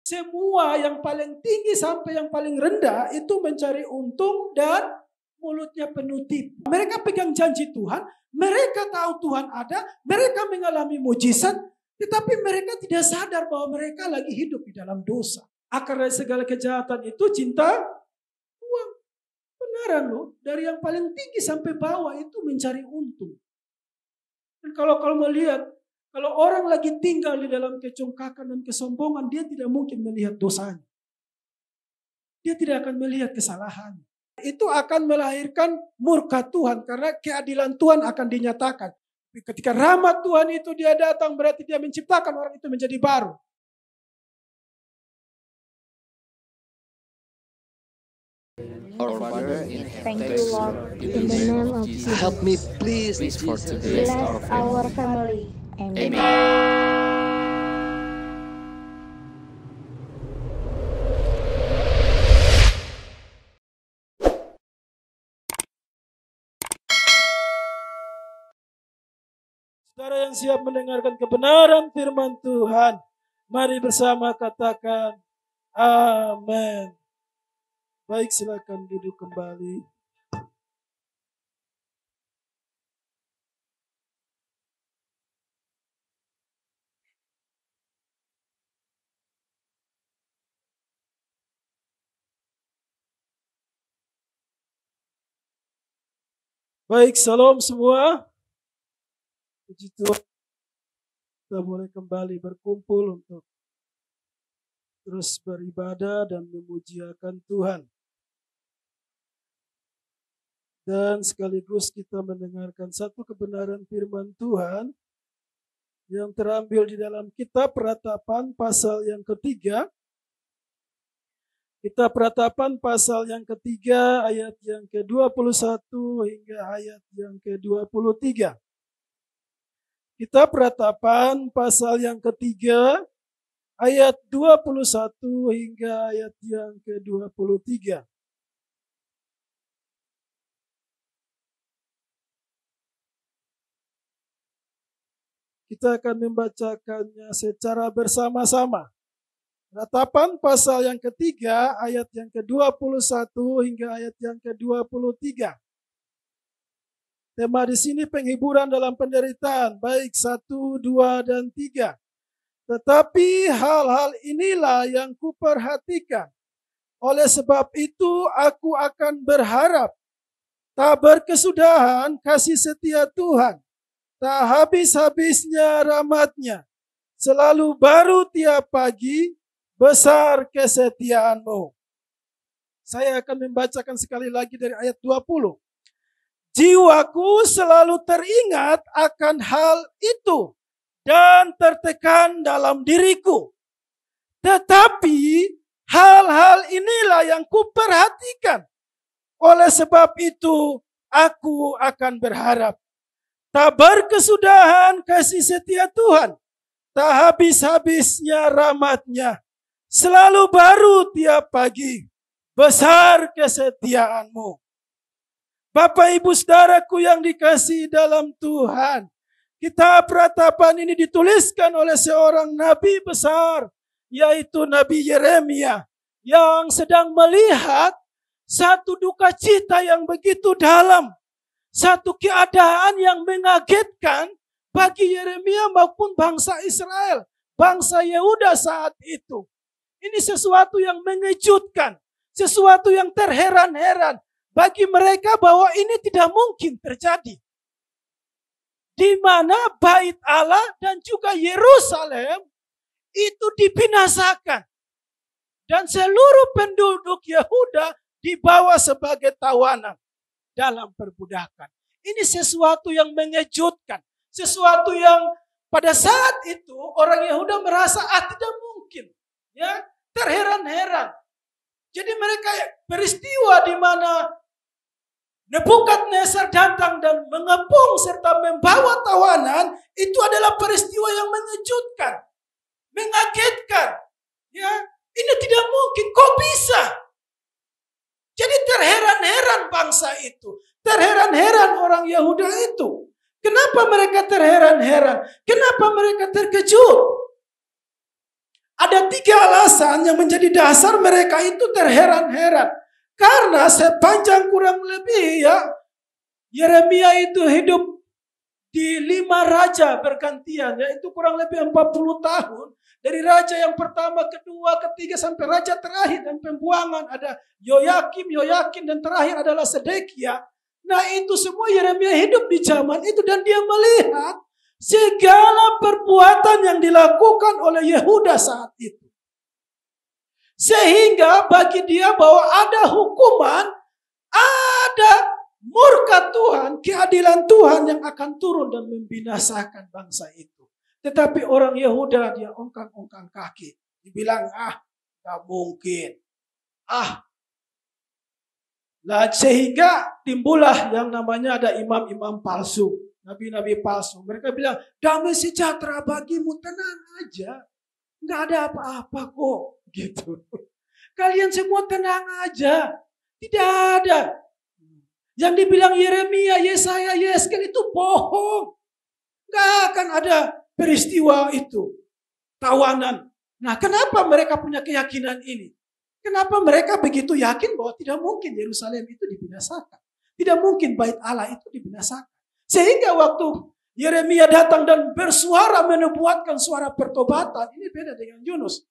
Semua yang paling tinggi sampai yang paling rendah itu mencari untung dan mulutnya penuh tipu. Mereka pegang janji Tuhan, mereka tahu Tuhan ada, mereka mengalami mujizat, tetapi mereka tidak sadar bahwa mereka lagi hidup di dalam dosa. Akar dari segala kejahatan itu cinta uang. Benaran loh, dari yang paling tinggi sampai bawah itu mencari untung. Dan kalau melihat, kalau orang lagi tinggal di dalam kecongkakan dan kesombongan, dia tidak mungkin melihat dosanya. Dia tidak akan melihat kesalahannya. Itu akan melahirkan murka Tuhan karena keadilan Tuhan akan dinyatakan. Ketika rahmat Tuhan itu dia datang, berarti dia menciptakan orang itu menjadi baru. Our Father in heaven, Thank you, Lord, in the name of Jesus. help me please for today. Bless our family. Amen. Saudara yang siap mendengarkan kebenaran firman Tuhan, mari bersama katakan amin. Baik, silakan duduk kembali. Baik, salam semua. Puji Tuhan, kita boleh kembali berkumpul untuk terus beribadah dan memujiakan Tuhan. Dan sekaligus kita mendengarkan satu kebenaran firman Tuhan yang terambil di dalam kitab Peratapan pasal yang ketiga. Kitab Peratapan pasal yang ketiga ayat yang ke-21 hingga ayat yang ke-23. Kitab Peratapan pasal yang ketiga ayat 21 hingga ayat yang ke-23. Kita akan membacakannya secara bersama-sama. Peratapan pasal yang ketiga ayat yang ke-21 hingga ayat yang ke-23. Tema di sini penghiburan dalam penderitaan, baik 1, 2, dan 3. Tetapi hal-hal inilah yang kuperhatikan. Oleh sebab itu aku akan berharap. Tak berkesudahan kasih setia Tuhan. Tak habis-habisnya rahmat-Nya. Selalu baru tiap pagi, besar kesetiaan-Mu. Saya akan membacakan sekali lagi dari ayat 20. Jiwaku selalu teringat akan hal itu dan tertekan dalam diriku. Tetapi hal-hal inilah yang kuperhatikan. Oleh sebab itu aku akan berharap. Tak berkesudahan kasih setia Tuhan. Tak habis-habisnya rahmat-Nya. Selalu baru tiap pagi. Besar kesetiaan-Mu. Bapak ibu saudaraku yang dikasihi dalam Tuhan. Kitab Peratapan ini dituliskan oleh seorang nabi besar. Yaitu Nabi Yeremia. Yang sedang melihat satu duka cita yang begitu dalam. Satu keadaan yang mengagetkan bagi Yeremia maupun bangsa Israel. Bangsa Yehuda saat itu. Ini sesuatu yang mengejutkan. Sesuatu yang terheran-heran. Bagi mereka bahwa ini tidak mungkin terjadi. Di mana bait Allah dan juga Yerusalem itu dibinasakan. Dan seluruh penduduk Yehuda dibawa sebagai tawanan dalam perbudakan. Ini sesuatu yang mengejutkan. Sesuatu yang pada saat itu orang Yehuda merasa tidak mungkin. Ya, terheran-heran. Jadi mereka peristiwa di mana Nebukadnezar datang dan mengepung serta membawa tawanan, itu adalah peristiwa yang mengejutkan, mengagetkan. Ya, ini tidak mungkin, kok bisa? Jadi terheran-heran bangsa itu, terheran-heran orang Yehuda itu. Kenapa mereka terheran-heran? Kenapa mereka terkejut? Ada 3 alasan yang menjadi dasar mereka itu terheran-heran. Karena sepanjang kurang lebih ya, Yeremia itu hidup di 5 raja bergantian. Yaitu kurang lebih 40 tahun. Dari raja yang pertama, kedua, ketiga, sampai raja terakhir. Dan pembuangan ada Yoyakim, dan terakhir adalah Sedekia. Nah itu semua Yeremia hidup di zaman itu. Dan dia melihat segala perbuatan yang dilakukan oleh Yehuda saat itu. Sehingga bagi dia bahwa ada hukuman, ada murka Tuhan, keadilan Tuhan yang akan turun dan membinasakan bangsa itu. Tetapi orang Yehuda dia ongkang-ongkang kaki. Dibilang gak mungkin. Sehingga timbullah yang namanya ada imam-imam palsu. Nabi-nabi palsu. Mereka bilang, damai sejahtera bagimu, tenang aja. Nggak ada apa-apa kok. Gitu. Kalian semua tenang aja. Tidak ada. Yang dibilang Yeremia, Yesaya, Yeskel itu bohong. Nggak akan ada peristiwa itu. Tawanan. Nah kenapa mereka punya keyakinan ini? Kenapa mereka begitu yakin bahwa tidak mungkin Yerusalem itu dibinasakan. Tidak mungkin bait Allah itu dibinasakan. Sehingga waktu Yeremia datang dan bersuara menubuatkan suara pertobatan. Ini beda dengan Yunus.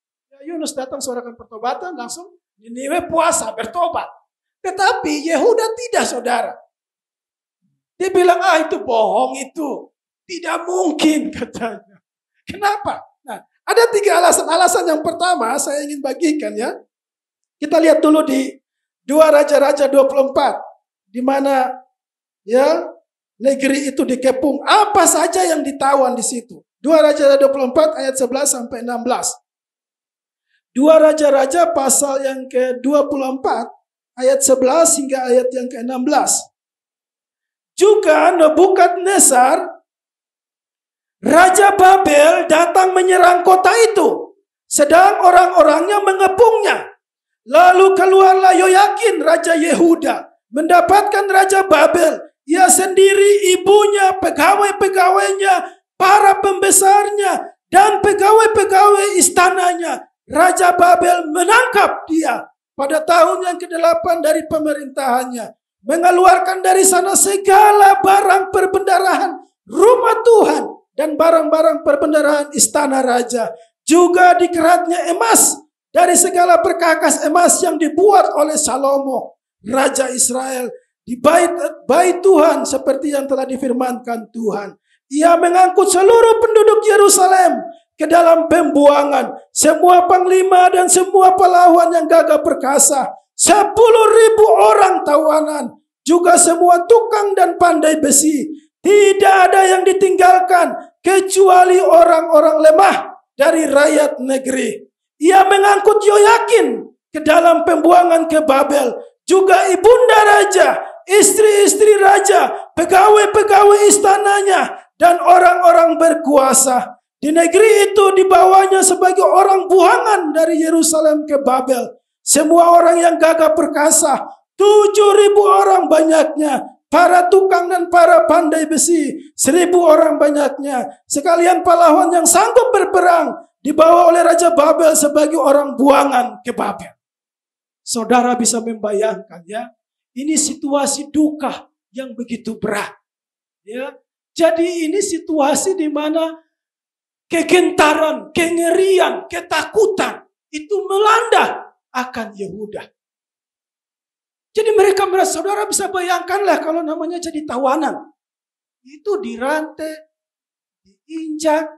Yunus datang suarakan pertobatan langsung Niniwe puasa bertobat. Tetapi Yehuda tidak, saudara. Dia bilang itu bohong itu. Tidak mungkin katanya. Kenapa? Nah, ada 3 alasan. Alasan yang pertama saya ingin bagikan ya. Kita lihat dulu di 2 Raja-Raja 24. Di mana ya negeri itu dikepung. Apa saja yang ditawan di situ. 2 Raja-Raja 24 ayat 11 sampai 16. 2 Raja-Raja pasal yang ke-24 ayat 11 hingga ayat yang ke-16. Juga Nebukadnezar Raja Babel datang menyerang kota itu. Sedang orang-orangnya mengepungnya. Lalu keluarlah Yoyakin Raja Yehuda mendapatkan Raja Babel. Ia sendiri, ibunya, pegawai-pegawainya, para pembesarnya, dan pegawai-pegawai istananya. Raja Babel menangkap dia pada tahun yang ke-8 dari pemerintahannya. Mengeluarkan dari sana segala barang perbendaharaan rumah Tuhan dan barang-barang perbendaharaan istana raja. Juga dikeratnya emas dari segala perkakas emas yang dibuat oleh Salomo, Raja Israel. Di bait Tuhan seperti yang telah difirmankan Tuhan. Ia mengangkut seluruh penduduk Yerusalem ke dalam pembuangan. Semua panglima dan semua pahlawan yang gagah perkasa. 10.000 orang tawanan. Juga semua tukang dan pandai besi. Tidak ada yang ditinggalkan kecuali orang-orang lemah dari rakyat negeri. Ia mengangkut Yoyakin ke dalam pembuangan ke Babel. Juga ibunda raja, istri-istri raja, pegawai-pegawai istananya, dan orang-orang berkuasa. Di negeri itu dibawanya sebagai orang buangan dari Yerusalem ke Babel. Semua orang yang gagah perkasa, 7.000 orang banyaknya. Para tukang dan para pandai besi, 1.000 orang banyaknya. Sekalian pahlawan yang sanggup berperang dibawa oleh Raja Babel sebagai orang buangan ke Babel. Saudara bisa membayangkan ya, ini situasi duka yang begitu berat. Ya, jadi ini situasi di mana kegentaran, kengerian, ketakutan itu melanda akan Yehuda. Jadi mereka merasa, saudara bisa bayangkanlah kalau namanya jadi tawanan. Itu dirantai, diinjak,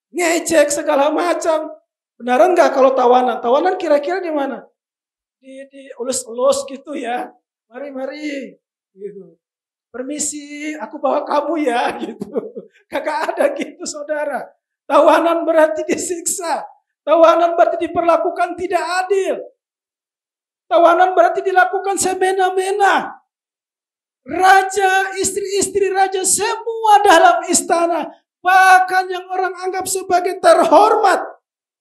ngejek segala macam. Benaran nggak kalau tawanan? Tawanan kira-kira di mana? Di ulus-ulus gitu ya. Mari, gitu. Permisi, aku bawa kamu ya, gitu. Kagak ada gitu, saudara. Tawanan berarti disiksa. Tawanan berarti diperlakukan tidak adil. Tawanan berarti dilakukan semena-mena. Raja, istri-istri raja, semua dalam istana. Bahkan yang orang anggap sebagai terhormat.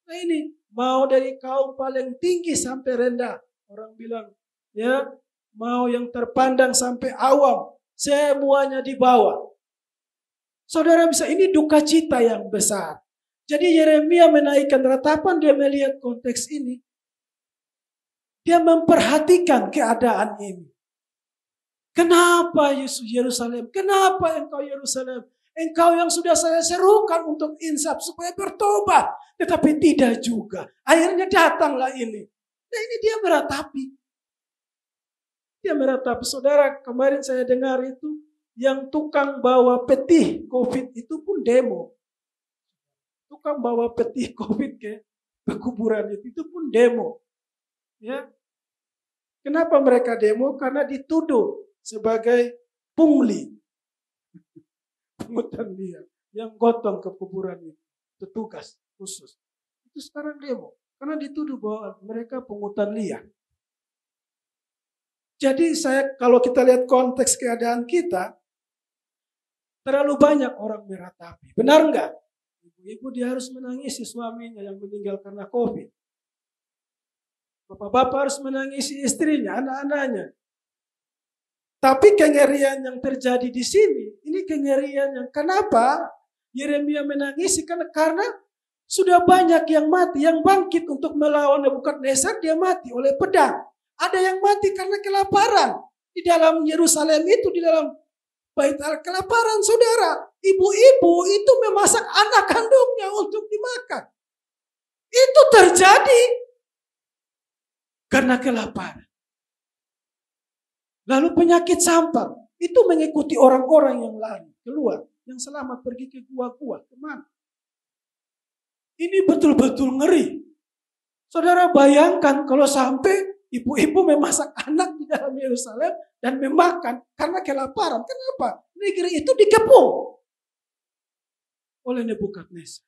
Nah ini, mau dari kaum paling tinggi sampai rendah. Orang bilang, ya, mau yang terpandang sampai awam. Semuanya dibawa. Saudara bisa, ini duka cita yang besar. Jadi Yeremia menaikkan ratapan, dia melihat konteks ini. Dia memperhatikan keadaan ini. Kenapa Yerusalem? Kenapa engkau Yerusalem? Engkau yang sudah saya serukan untuk insaf supaya bertobat. Tetapi tidak juga. Akhirnya datanglah ini. Nah ini dia meratapi. Dia meratapi. Saudara, kemarin saya dengar itu. Yang tukang bawa peti COVID itu pun demo. Tukang bawa peti COVID ke kuburan itu pun demo. Ya. Kenapa mereka demo? Karena dituduh sebagai pungli. Pungutan liar yang gotong ke kuburan itu. Petugas khusus. Itu sekarang demo. Karena dituduh bahwa mereka pungutan liar. Jadi kalau kita lihat konteks keadaan kita, terlalu banyak orang meratapi. Benar enggak? Ibu-ibu dia harus menangisi suaminya yang meninggal karena COVID. Bapak-bapak harus menangisi istrinya, anak-anaknya. Tapi kengerian yang terjadi di sini, ini kengerian yang kenapa Yeremia menangisi? Karena sudah banyak yang mati, yang bangkit untuk melawan Nebukadnezar, dia mati oleh pedang. Ada yang mati karena kelaparan. Di dalam Yerusalem itu, di dalam Bait Allah, kelaparan saudara. Ibu-ibu itu memasak anak kandungnya untuk dimakan. Itu terjadi karena kelaparan. Lalu penyakit sampar itu mengikuti orang-orang yang lari keluar, yang selamat pergi ke gua-gua. Kemana? Ini betul-betul ngeri. Saudara bayangkan kalau sampai ibu-ibu memasak anak di dalam Yerusalem dan memakan karena kelaparan. Kenapa? Negeri itu dikepung oleh Nebukadnezar.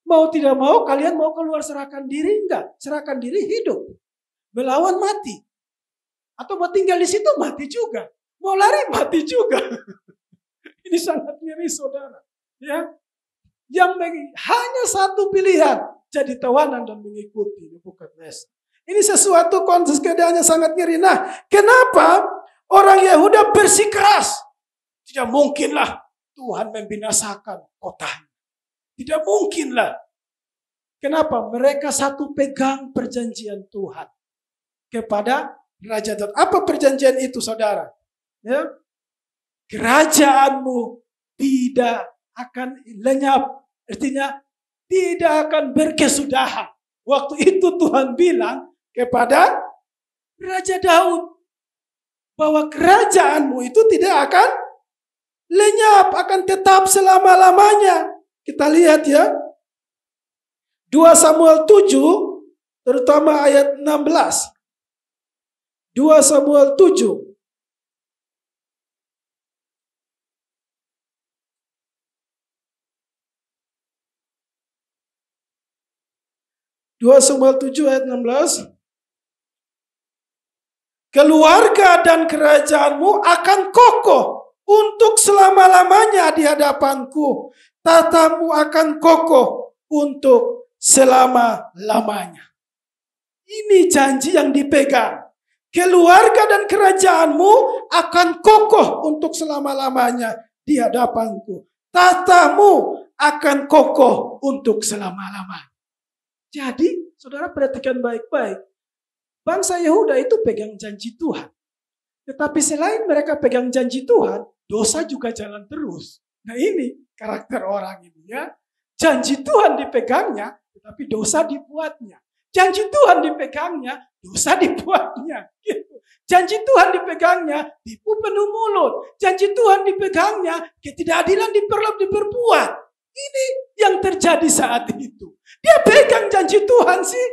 Mau tidak mau kalian mau keluar serahkan diri enggak? Serahkan diri hidup. Melawan mati. Atau mau tinggal di situ mati juga. Mau lari mati juga. Ini sangat ngeri saudara. Ya. Yang hanya satu pilihan. Jadi tawanan dan mengikuti Nebukadnezar. Ini sesuatu konteks keadaannya sangat ngeri. Nah, kenapa orang Yehuda bersikeras? Tidak mungkinlah Tuhan membinasakan kotanya. Tidak mungkinlah. Kenapa? Mereka satu pegang perjanjian Tuhan kepada Raja Daud. Apa perjanjian itu, saudara? Ya, kerajaanmu tidak akan lenyap. Artinya tidak akan berkesudahan. Waktu itu Tuhan bilang kepada Raja Daud bahwa kerajaanmu itu tidak akan lenyap, akan tetap selama-lamanya. Kita lihat ya. 2 Samuel 7 terutama ayat 16. 2 Samuel 7. Samuel 7 ayat 16. Keluarga dan kerajaanmu akan kokoh untuk selama-lamanya di hadapanku. Tatamu akan kokoh untuk selama-lamanya. Ini janji yang dipegang. Keluarga dan kerajaanmu akan kokoh untuk selama-lamanya di hadapanku. Tatamu akan kokoh untuk selama-lamanya. Jadi, saudara perhatikan baik-baik. Bangsa Yehuda itu pegang janji Tuhan. Tetapi selain mereka pegang janji Tuhan, dosa juga jalan terus. Nah ini karakter orang ini ya. Janji Tuhan dipegangnya, tetapi dosa dibuatnya. Janji Tuhan dipegangnya, dosa dibuatnya. Gitu. Janji Tuhan dipegangnya, tipu penuh mulut. Janji Tuhan dipegangnya, ketidakadilan diperbuat. Ini yang terjadi saat itu. Dia pegang janji Tuhan sih.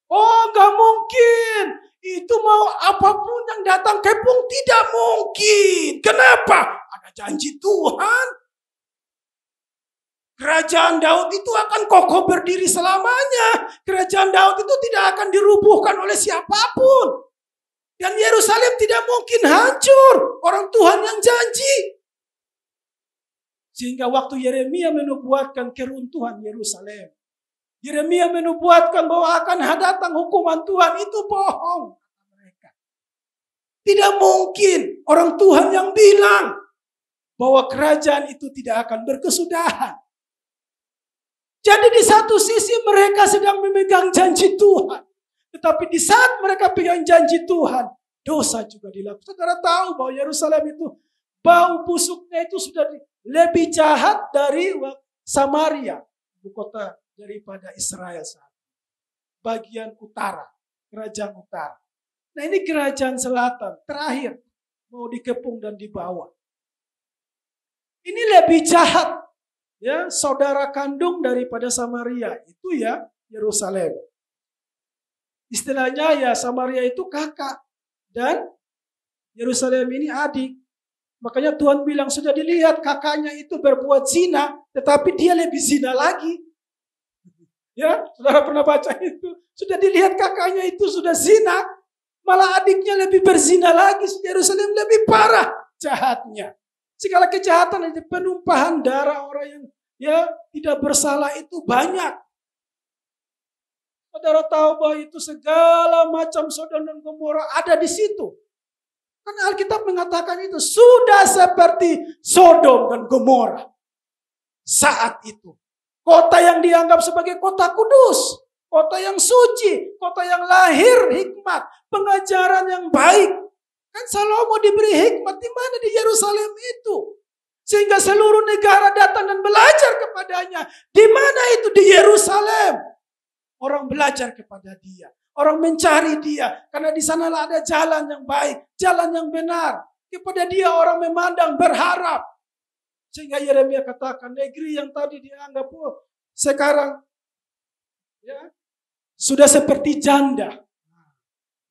Oh, gak mungkin. Itu mau apapun yang datang kepung, tidak mungkin. Kenapa? Ada janji Tuhan. Kerajaan Daud itu akan kokoh berdiri selamanya. Kerajaan Daud itu tidak akan dirubuhkan oleh siapapun. Dan Yerusalem tidak mungkin hancur. Orang Tuhan yang janji. Sehingga waktu Yeremia menubuatkan keruntuhan Yerusalem, Yeremia menubuatkan bahwa akan datang hukuman Tuhan, itu bohong. Tidak mungkin orang Tuhan yang bilang bahwa kerajaan itu tidak akan berkesudahan. Jadi di satu sisi mereka sedang memegang janji Tuhan. Tetapi di saat mereka pegang janji Tuhan, dosa juga dilakukan. Saudara tahu bahwa Yerusalem itu bau busuknya itu sudah lebih jahat dari Samaria, ibu kota daripada Israel saat ini. Bagian utara, kerajaan utara. Nah ini kerajaan selatan, terakhir mau dikepung dan dibawa. Ini lebih jahat, ya, saudara kandung daripada Samaria itu ya Yerusalem. Istilahnya ya Samaria itu kakak dan Yerusalem ini adik. Makanya Tuhan bilang sudah dilihat kakaknya itu berbuat zina, tetapi dia lebih zina lagi. Ya, saudara pernah baca itu. Sudah dilihat kakaknya itu sudah zina, malah adiknya lebih berzina lagi. Yerusalem lebih parah jahatnya. Segala kejahatan itu penumpahan darah orang yang ya tidak bersalah itu banyak. Saudara tahu bahwa itu segala macam Sodom dan Gomora ada di situ. Karena Alkitab mengatakan itu sudah seperti Sodom dan Gomora saat itu. Kota yang dianggap sebagai kota kudus, kota yang suci, kota yang lahir hikmat, pengajaran yang baik. Kan Salomo diberi hikmat di mana di Yerusalem itu. Sehingga seluruh negara datang dan belajar kepadanya. Di mana itu? Di Yerusalem. Orang belajar kepada dia. Orang mencari dia. Karena di sanalah ada jalan yang baik. Jalan yang benar. Kepada dia orang memandang berharap. Sehingga Yeremia katakan negeri yang tadi dianggap sekarang ya, sudah seperti janda.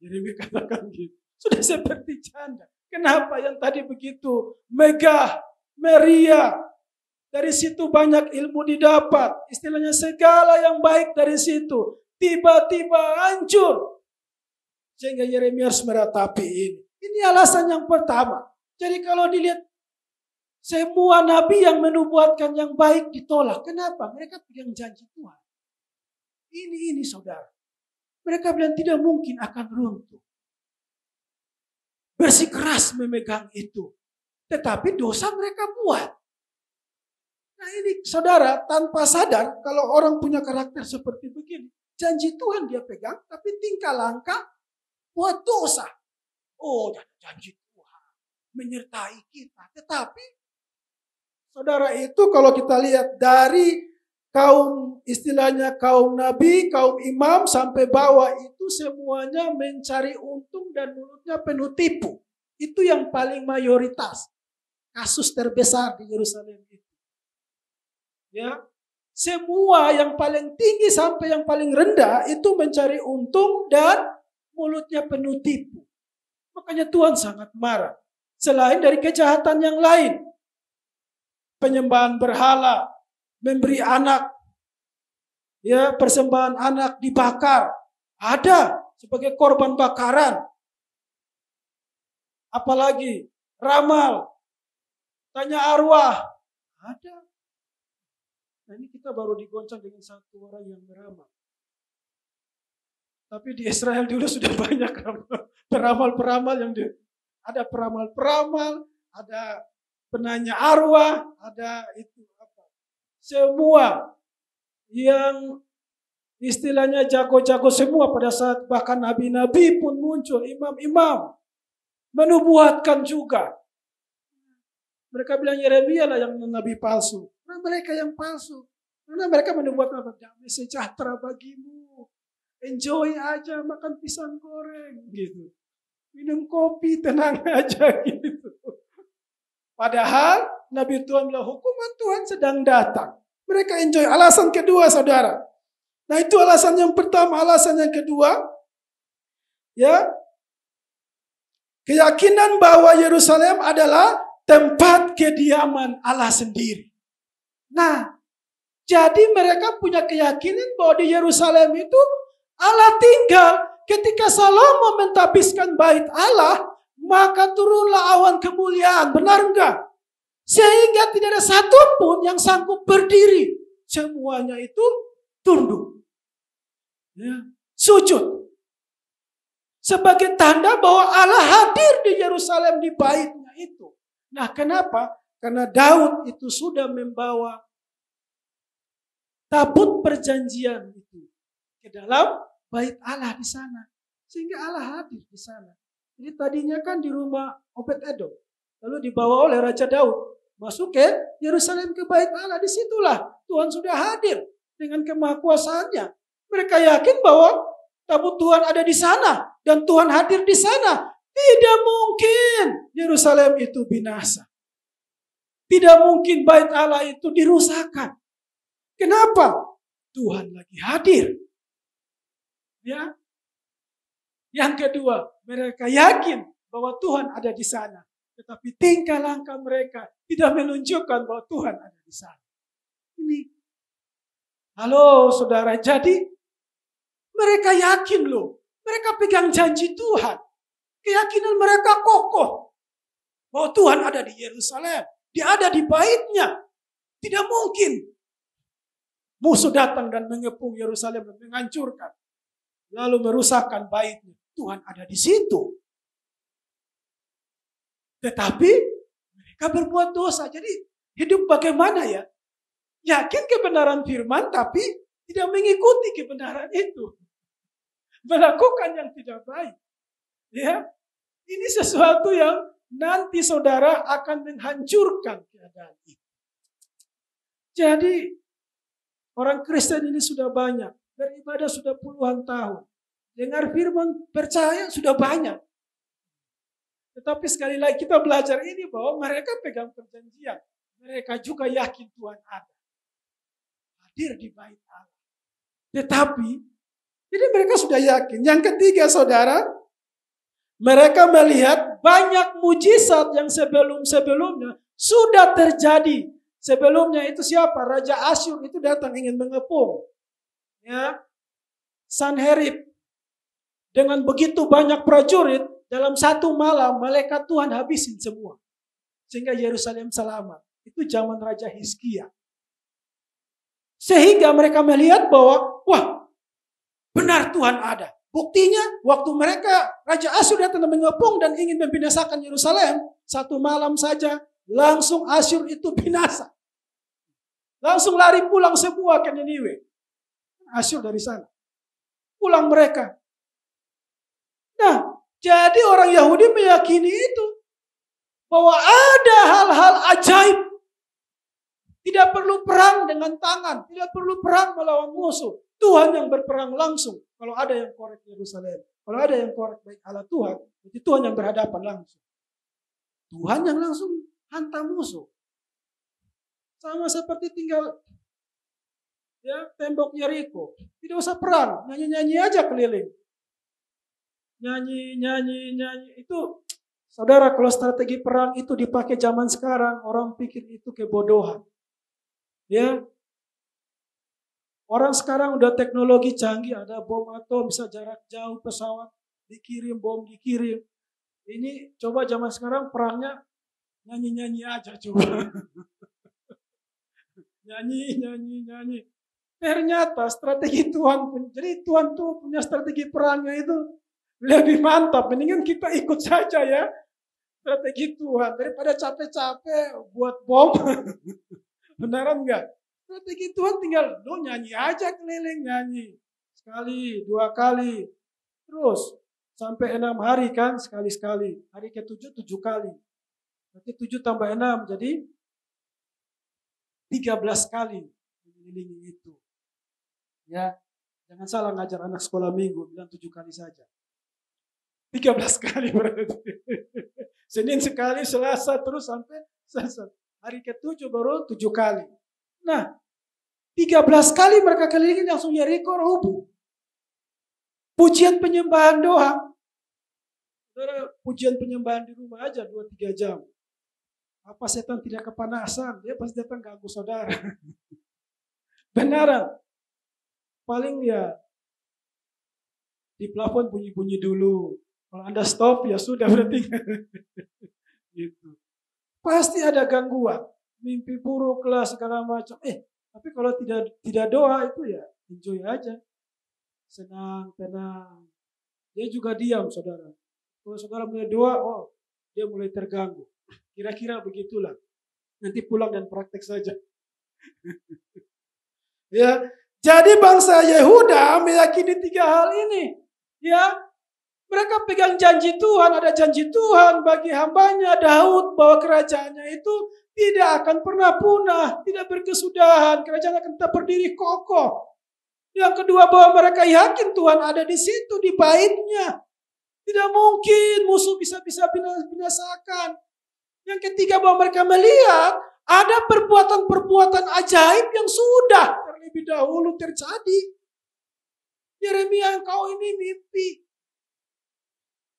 Yeremia katakan gitu. Sudah seperti janda. Kenapa yang tadi begitu megah, meriah. Dari situ banyak ilmu didapat. Istilahnya segala yang baik dari situ. Tiba-tiba hancur. Sehingga Yeremia harus meratapi ini. Ini alasan yang pertama. Jadi kalau dilihat semua nabi yang menubuatkan yang baik ditolak. Kenapa? Mereka pegang janji Tuhan. Ini saudara. Mereka bilang tidak mungkin akan runtuh. Bersikeras memegang itu. Tetapi dosa mereka buat. Nah ini saudara tanpa sadar kalau orang punya karakter seperti begini. Janji Tuhan dia pegang tapi tingkah langkah buat dosa. Oh janji Tuhan menyertai kita. Tetapi saudara itu kalau kita lihat dari kaum istilahnya kaum nabi, kaum imam sampai bawah itu semuanya mencari untung dan mulutnya penuh tipu. Itu yang paling mayoritas. Kasus terbesar di Yerusalem itu. Ya, semua yang paling tinggi sampai yang paling rendah itu mencari untung dan mulutnya penuh tipu. Makanya Tuhan sangat marah. Selain dari kejahatan yang lain. Penyembahan berhala, memberi anak, ya persembahan anak dibakar. Ada sebagai korban bakaran. Apalagi ramal, tanya arwah. Ada. Nah ini kita baru digoncang dengan satu orang yang beramal. Tapi di Israel dulu sudah banyak peramal-peramal yang ada peramal-peramal, ada penanya arwah, ada itu apa. Semua yang istilahnya jago-jago semua pada saat bahkan nabi-nabi pun muncul, imam-imam menubuatkan juga. Mereka bilang Yeremia lah yang nabi palsu. Nah, mereka yang palsu. Karena mereka menubuatkan damai sejahtera bagimu. Enjoy aja makan pisang goreng gitu. Minum kopi tenang aja gitu. Padahal Nabi Tuhan bilang hukuman Tuhan sedang datang. Mereka enjoy. Alasan kedua saudara. Nah itu alasan yang pertama. Alasan yang kedua. Ya. Keyakinan bahwa Yerusalem adalah tempat kediaman Allah sendiri. Nah, jadi mereka punya keyakinan bahwa di Yerusalem itu Allah tinggal. Ketika Salomo mentapiskan bait Allah, maka turunlah awan kemuliaan. Benar enggak? Sehingga tidak ada satupun yang sanggup berdiri. Semuanya itu tunduk. Ya, sujud. Sebagai tanda bahwa Allah hadir di Yerusalem di baitnya itu. Nah kenapa? Karena Daud itu sudah membawa tabut perjanjian itu ke dalam bait Allah di sana. Sehingga Allah hadir di sana. Jadi tadinya kan di rumah Obed-Edom. Lalu dibawa oleh Raja Daud. Masuk ke Yerusalem ke bait Allah. Disitulah Tuhan sudah hadir dengan kemahakuasaannya. Mereka yakin bahwa tabut Tuhan ada di sana. Dan Tuhan hadir di sana. Tidak mungkin Yerusalem itu binasa. Tidak mungkin bait Allah itu dirusakkan. Kenapa? Tuhan lagi hadir. Ya. Yang kedua, mereka yakin bahwa Tuhan ada di sana. Tetapi tingkah langkah mereka tidak menunjukkan bahwa Tuhan ada di sana. Ini. Halo saudara, jadi mereka yakin loh. Mereka pegang janji Tuhan. Keyakinan mereka kokoh. Bahwa Tuhan ada di Yerusalem. Dia ada di baitnya. Tidak mungkin musuh datang dan mengepung Yerusalem dan menghancurkan. Lalu merusakkan baitnya. Tuhan ada di situ. Tetapi mereka berbuat dosa. Jadi hidup bagaimana ya? Yakin kebenaran firman tapi tidak mengikuti kebenaran itu. Melakukan yang tidak baik. Ya, ini sesuatu yang nanti saudara akan menghancurkan keadaan itu. Jadi orang Kristen ini sudah banyak. Beribadah sudah puluhan tahun. Dengar firman percaya sudah banyak. Tetapi sekali lagi kita belajar ini bahwa mereka pegang perjanjian. Mereka juga yakin Tuhan ada. Hadir di bait Allah. Tetapi, jadi mereka sudah yakin. Yang ketiga saudara, mereka melihat banyak mujizat yang sebelum-sebelumnya sudah terjadi. Sebelumnya itu siapa? Raja Asyur itu datang ingin mengepung. Ya, Sanherib. Dengan begitu banyak prajurit, dalam satu malam malaikat Tuhan habisin semua. Sehingga Yerusalem selamat. Itu zaman Raja Hizkia. Sehingga mereka melihat bahwa, wah, benar Tuhan ada. Buktinya, waktu mereka, Raja Asyur datang mengepung dan ingin membinasakan Yerusalem, satu malam saja, langsung Asyur itu binasa. Langsung lari pulang semua ke Niniwe. Asyur dari sana. Pulang mereka. Nah, jadi orang Yahudi meyakini itu. Bahwa ada hal-hal ajaib. Tidak perlu perang dengan tangan. Tidak perlu perang melawan musuh. Tuhan yang berperang langsung. Kalau ada yang korek Yerusalem. Kalau ada yang korek baik Allah Tuhan. Jadi Tuhan yang berhadapan langsung. Tuhan yang langsung hantam musuh. Sama seperti tinggal ya tembok Yeriko. Tidak usah perang. Nyanyi-nyanyi aja keliling. Nyanyi. Itu saudara, kalau strategi perang itu dipakai zaman sekarang, orang pikir itu kebodohan. Ya. Orang sekarang udah teknologi canggih, ada bom atom, bisa jarak jauh pesawat dikirim, bom dikirim. Ini coba zaman sekarang perangnya nyanyi-nyanyi aja coba. Nyanyi. Ternyata strategi Tuhan, jadi Tuhan tuh punya strategi perangnya itu lebih mantap. Mendingan kita ikut saja ya strategi Tuhan daripada capek-capek buat bom. Beneran enggak? Strategi Tuhan tinggal lo nyanyi aja keliling, nyanyi sekali, 2 kali, terus sampai 6 hari kan, sekali-sekali. Hari ke-7 7 kali. Berarti 7 tambah 6 jadi 13 kali mengelilingi itu. Ya, jangan salah ngajar anak sekolah minggu, bilang 7 kali saja. 13 kali berarti. Senin sekali, Selasa terus sampai Selasa. Hari ke-7 baru 7 kali. Nah, 13 kali mereka kelilingi langsung Yeriko rubuh. Pujian penyembahan doang. Saudara, pujian penyembahan di rumah aja 2-3 jam. Apa setan tidak kepanasan? Dia pasti datang ganggu saudara. Benaran. Paling ya di plafon bunyi-bunyi dulu. Kalau Anda stop ya sudah berarti. Gitu. Pasti ada gangguan. Mimpi buruk lah segala macam. Tapi kalau tidak doa itu ya enjoy aja. Senang, tenang. Dia juga diam saudara. Kalau saudara mulai doa, dia mulai terganggu. Kira-kira begitulah. Nanti pulang dan praktek saja. Ya, jadi bangsa Yehuda meyakini 3 hal ini. Ya, mereka pegang janji Tuhan, ada janji Tuhan bagi hambanya Daud bahwa kerajaannya itu tidak akan pernah punah, tidak berkesudahan, kerajaan akan tetap berdiri kokoh. Yang kedua, bahwa mereka yakin Tuhan ada di situ, di baitnya. Tidak mungkin musuh bisa binasakan. Yang ketiga, bahwa mereka melihat ada perbuatan-perbuatan ajaib yang sudah terlebih dahulu terjadi. Yeremia, engkau ini mimpi.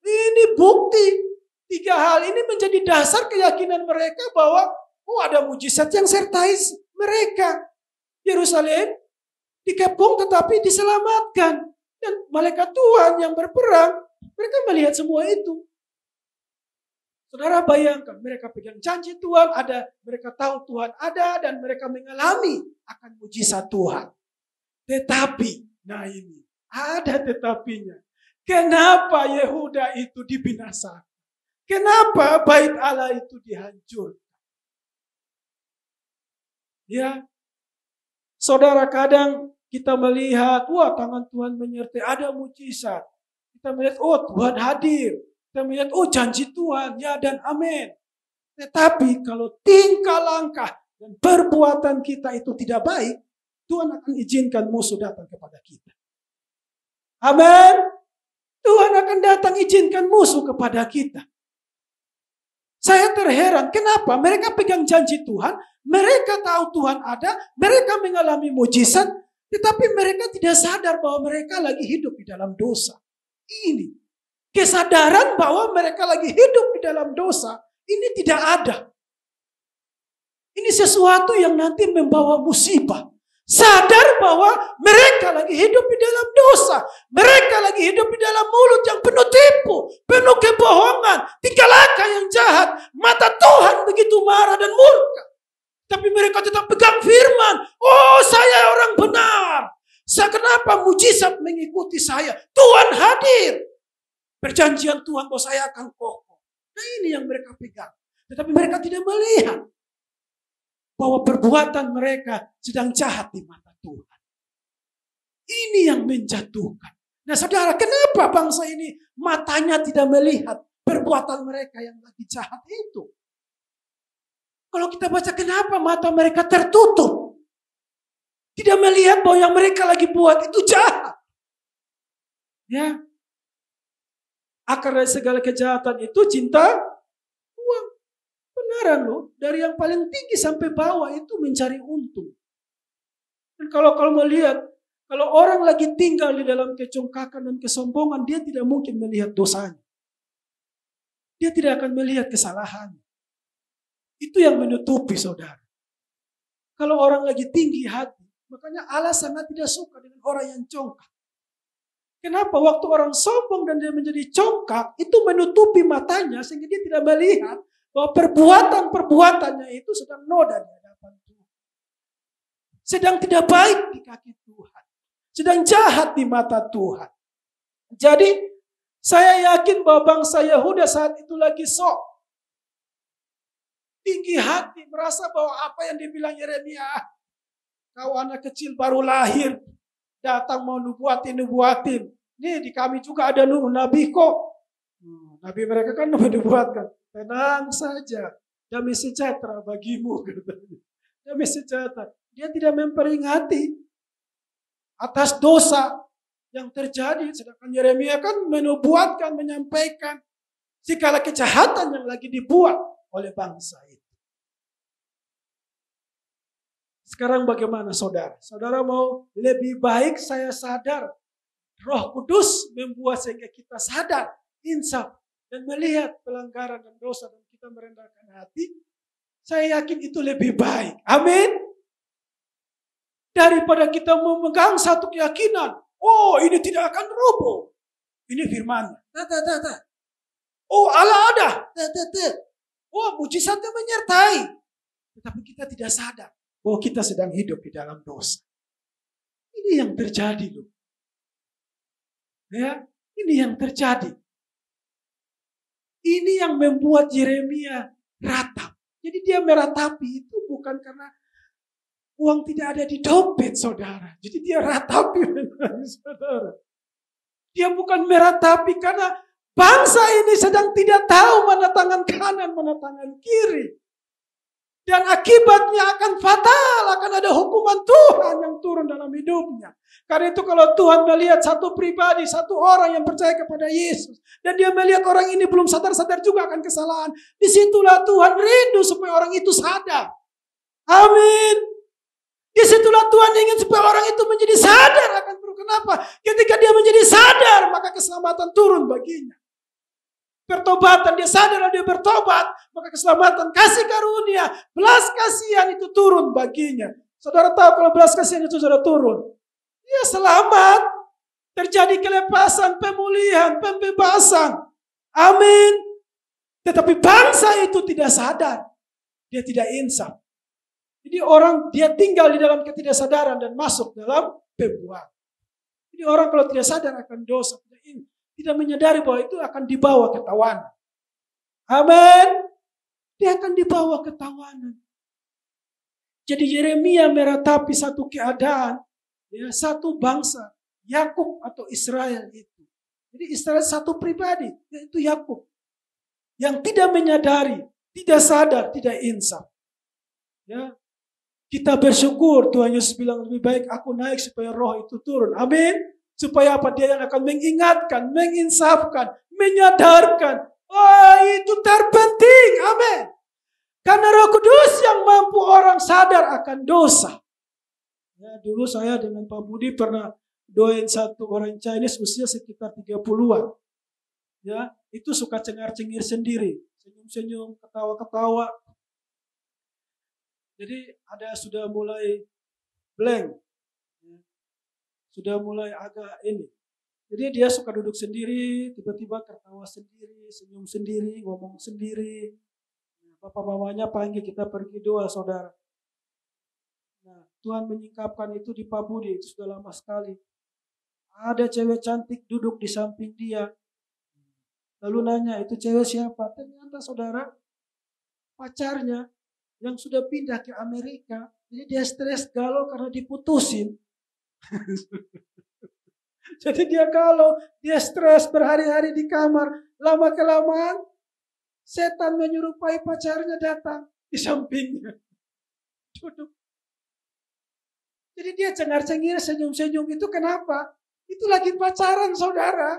Ini bukti. 3 hal ini menjadi dasar keyakinan mereka bahwa ada mujizat yang sertai mereka. Yerusalem dikepung tetapi diselamatkan. Dan malaikat Tuhan yang berperang, mereka melihat semua itu. Saudara bayangkan, mereka pegang janji Tuhan ada, mereka tahu Tuhan ada, dan mereka mengalami akan mujizat Tuhan. Tetapi, nah ini, ada tetapinya. Kenapa Yehuda itu dibinasakan? Kenapa bait Allah itu dihancurkan? Ya, saudara, kadang kita melihat, tangan Tuhan menyertai, ada mujizat. Kita melihat, Tuhan hadir. Kita melihat, janji Tuhan, ya dan amin. Tetapi kalau tingkah langkah dan perbuatan kita itu tidak baik, Tuhan akan izinkan musuh datang kepada kita. Amin. Tuhan akan datang izinkan musuh kepada kita. Saya terheran, kenapa? Mereka pegang janji Tuhan, mereka tahu Tuhan ada, mereka mengalami mujizat, tetapi mereka tidak sadar bahwa mereka lagi hidup di dalam dosa. Ini kesadaran bahwa mereka lagi hidup di dalam dosa, ini tidak ada. Ini sesuatu yang nanti membawa musibah. Sadar bahwa mereka lagi hidup di dalam dosa. Mereka lagi hidup di dalam mulut yang penuh tipu, penuh kebohongan, tingkah laku yang jahat. Mata Tuhan begitu marah dan murka. Tapi mereka tetap pegang firman. Saya orang benar. Kenapa mujizat mengikuti saya? Tuhan hadir. Perjanjian Tuhan bahwa saya akan kokoh. Nah, ini yang mereka pegang. Tetapi mereka tidak melihat bahwa perbuatan mereka sedang jahat di mata Tuhan. Ini yang menjatuhkan. Nah, saudara, kenapa bangsa ini matanya tidak melihat perbuatan mereka yang lagi jahat itu? Kalau kita baca, kenapa mata mereka tertutup? Tidak melihat bahwa yang mereka lagi buat itu jahat. Ya. Akar dari segala kejahatan itu cinta uang. Benaran loh, dari yang paling tinggi sampai bawah itu mencari untung. Dan kalau melihat, kalau orang lagi tinggal di dalam kecongkakan dan kesombongan, dia tidak mungkin melihat dosanya. Dia tidak akan melihat kesalahannya. Itu yang menutupi, saudara. Kalau orang lagi tinggi hati, makanya Allah sangat tidak suka dengan orang yang congkak. Kenapa? Waktu orang sombong dan dia menjadi congkak, itu menutupi matanya sehingga dia tidak melihat bahwa perbuatan-perbuatannya itu sedang noda di hadapan Tuhan. Sedang tidak baik di kaki Tuhan. Sedang jahat di mata Tuhan. Jadi, saya yakin bahwa bangsa Yehuda saat itu lagi sok. Tinggi hati, merasa bahwa apa yang dibilang Yeremia, kau anak kecil baru lahir, datang mau nubuatin. Nih di kami juga ada nabi kok. Nabi mereka kan menubuatkan. Tenang saja, damai sejahtera bagimu. Damai sejahtera. Dia tidak memperingati atas dosa yang terjadi. Sedangkan Yeremia kan menubuatkan, menyampaikan segala kejahatan yang lagi dibuat oleh bangsa itu. Sekarang bagaimana saudara? Saudara mau lebih baik saya sadar. Roh Kudus membuat sehingga kita sadar, insaf, dan melihat pelanggaran dan dosa dan kita merendahkan hati. Saya yakin itu lebih baik. Amin. Daripada kita memegang satu keyakinan. Ini tidak akan roboh. Ini firman. Allah ada. Mujizatnya menyertai. Tetapi kita tidak sadar bahwa kita sedang hidup di dalam dosa. Ini yang terjadi loh. Ya, ini yang terjadi. Ini yang membuat Yeremia ratap. Jadi dia meratapi itu bukan karena Uang tidak ada di dompet, saudara. Jadi dia ratapi saudara. Dia bukan meratapi karena bangsa ini sedang tidak tahu mana tangan kanan, mana tangan kiri. Dan akibatnya akan fatal, akan ada hukuman Tuhan yang turun dalam hidupnya. Karena itu kalau Tuhan melihat satu pribadi, satu orang yang percaya kepada Yesus. Dan dia melihat orang ini belum sadar-sadar juga akan kesalahan. Disitulah Tuhan rindu supaya orang itu sadar. Amin. Disitulah Tuhan ingin supaya orang itu menjadi sadar akan kenapa? Ketika dia menjadi sadar, maka keselamatan turun baginya. Pertobatan, dia sadar dia bertobat, maka keselamatan, kasih karunia, belas kasihan itu turun baginya. Saudara tahu kalau belas kasihan itu sudah turun, dia selamat, terjadi kelepasan, pemulihan, pembebasan. Amin. Tetapi bangsa itu tidak sadar, dia tidak insaf. Jadi orang dia tinggal di dalam ketidaksadaran dan masuk dalam pembuangan. Jadi orang kalau tidak sadar akan dosa, tidak menyadari bahwa itu akan dibawa ke tawanan. Amin. Dia akan dibawa ke tawanan. Jadi Yeremia meratapi satu keadaan, ya, satu bangsa, Yakub atau Israel itu. Jadi Israel satu pribadi, yaitu Yakub, yang tidak menyadari, tidak sadar, tidak insaf. Ya, kita bersyukur Tuhan Yesus bilang lebih baik aku naik supaya roh itu turun. Amin. Supaya apa? Dia yang akan mengingatkan, menginsafkan, menyadarkan. Oh, itu terpenting. Amin. Karena Roh Kudus yang mampu orang sadar akan dosa. Ya, dulu saya dengan Pak Budi pernah doain satu orang Chinese usia sekitar 30-an. Ya, itu suka cengar-cengir sendiri. Senyum-senyum, ketawa-ketawa. Jadi ada sudah mulai blank. Sudah mulai agak ini. Jadi dia suka duduk sendiri, tiba-tiba tertawa sendiri, senyum sendiri, ngomong sendiri. Bapak mamanya panggil kita pergi doa, saudara. Nah, Tuhan menyingkapkan itu di Pak Budi, itu sudah lama sekali. Ada cewek cantik duduk di samping dia. Lalu nanya, itu cewek siapa? Ternyata saudara, pacarnya yang sudah pindah ke Amerika. Jadi dia stres galau karena diputusin. Jadi dia kalau dia stres berhari-hari di kamar, lama-kelamaan setan menyerupai pacarnya datang di sampingnya. Duduk. Jadi dia cengar-cengir, senyum-senyum itu kenapa? Itu lagi pacaran, saudara.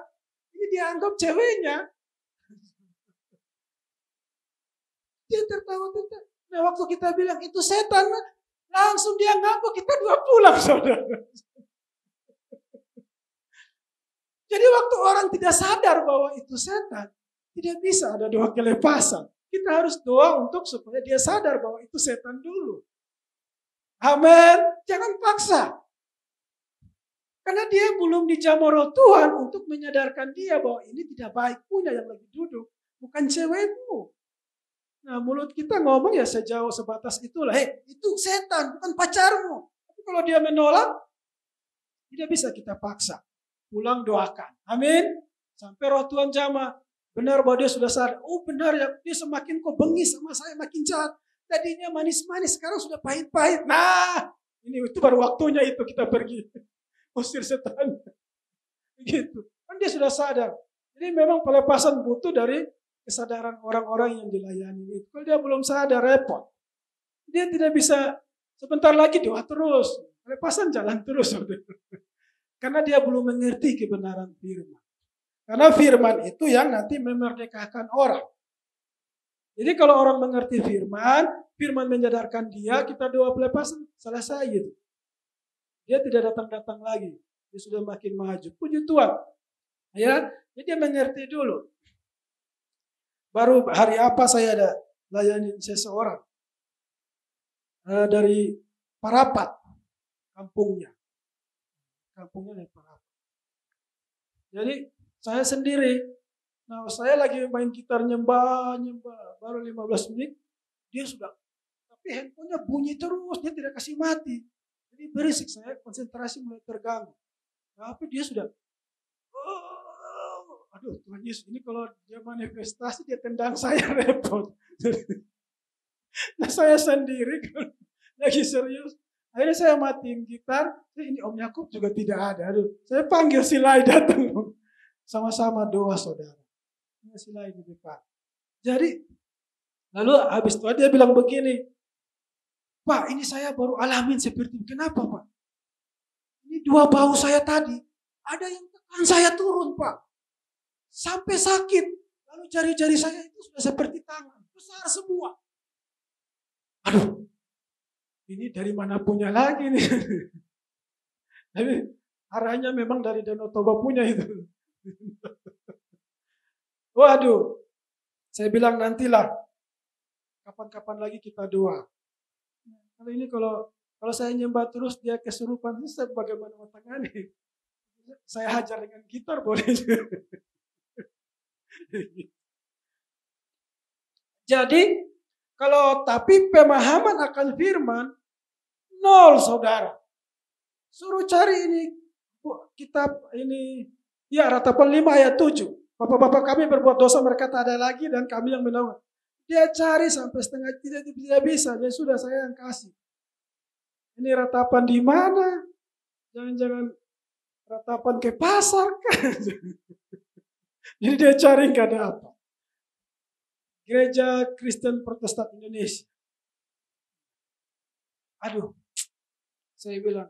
Ini dianggap ceweknya. Dia tertawa-tawa. Nah, waktu kita bilang itu setan, langsung dia ngaku, kita dua pulang, saudara. Jadi waktu orang tidak sadar bahwa itu setan, tidak bisa ada doa kelepasan. Kita harus doa untuk supaya dia sadar bahwa itu setan dulu. Amin. Jangan paksa. Karena dia belum dijamah Roh Tuhan untuk menyadarkan dia bahwa ini tidak baik punya yang lagi duduk. Bukan cewekmu. Nah, mulut kita ngomong ya sejauh sebatas itulah. Itu setan, bukan pacarmu. Tapi kalau dia menolak, tidak bisa kita paksa. Pulang doakan. Amin. Sampai Roh Tuhan jamah. Benar bahwa dia sudah sadar. Oh benar ya, dia semakin kok bengis sama saya, makin jahat. Tadinya manis-manis, sekarang sudah pahit-pahit. Nah, ini itu baru waktunya itu kita pergi. Usir setan. Begitu. Kan dia sudah sadar. Jadi memang pelepasan butuh dari kesadaran orang-orang yang dilayani itu. Kalau dia belum sadar, repot. Dia tidak bisa sebentar lagi doa terus. Pelepasan jalan terus. Karena dia belum mengerti kebenaran firman. Karena firman itu yang nanti memerdekakan orang. Jadi kalau orang mengerti firman, firman menyadarkan dia, kita doa pelepasan, selesai gitu. Dia tidak datang-datang lagi. Dia sudah makin maju. Puji Tuhan. Ya, jadi dia mengerti dulu. Baru hari apa saya ada layani seseorang. Dari Parapat, kampungnya. Kampungnya dari Parapat. Jadi saya sendiri. Nah saya lagi main gitar nyembah. Baru 15 menit. Dia sudah. Tapi handphonenya bunyi terus. Dia tidak kasih mati. Jadi berisik. Saya konsentrasi mulai terganggu. Tapi dia sudah. Aduh Tuhan Yesus. Ini kalau dia manifestasi. Dia tendang saya repot. Nah saya sendiri. Lagi serius. Akhirnya saya matiin gitar. Ini Om Yakub juga tidak ada. Aduh, saya panggil si Lai datang. Sama-sama doa saudara. Si Lai di depan. Jadi, lalu habis itu dia bilang begini. Pak, ini saya baru alamin seperti ini. Kenapa Pak? Ini 2 bau saya tadi. Ada yang tekan saya turun Pak. Sampai sakit. Lalu jari-jari saya itu sudah seperti tangan. Besar semua. Aduh. Ini dari mana punya lagi nih. Tapi arahnya memang dari Danau Toba punya itu. Waduh. Saya bilang nantilah. Kapan-kapan lagi kita doa. Kalau ini kalau saya nyembah terus dia kesurupan. Saya bagaimana mau tangani? Saya hajar dengan gitar boleh. Jadi tapi pemahaman akan firman nol saudara. Suruh cari ini kitab ini ya Ratapan 5 ayat 7. Bapak-bapak kami berbuat dosa mereka tak ada lagi dan kami yang menolong. Dia cari sampai setengah tidak bisa. Ya sudah saya yang kasih. Ini ratapan di mana? Jangan-jangan ratapan ke pasar kan? Jadi dia cari nggak dapat. Gereja Kristen Protestan Indonesia. Aduh, saya bilang,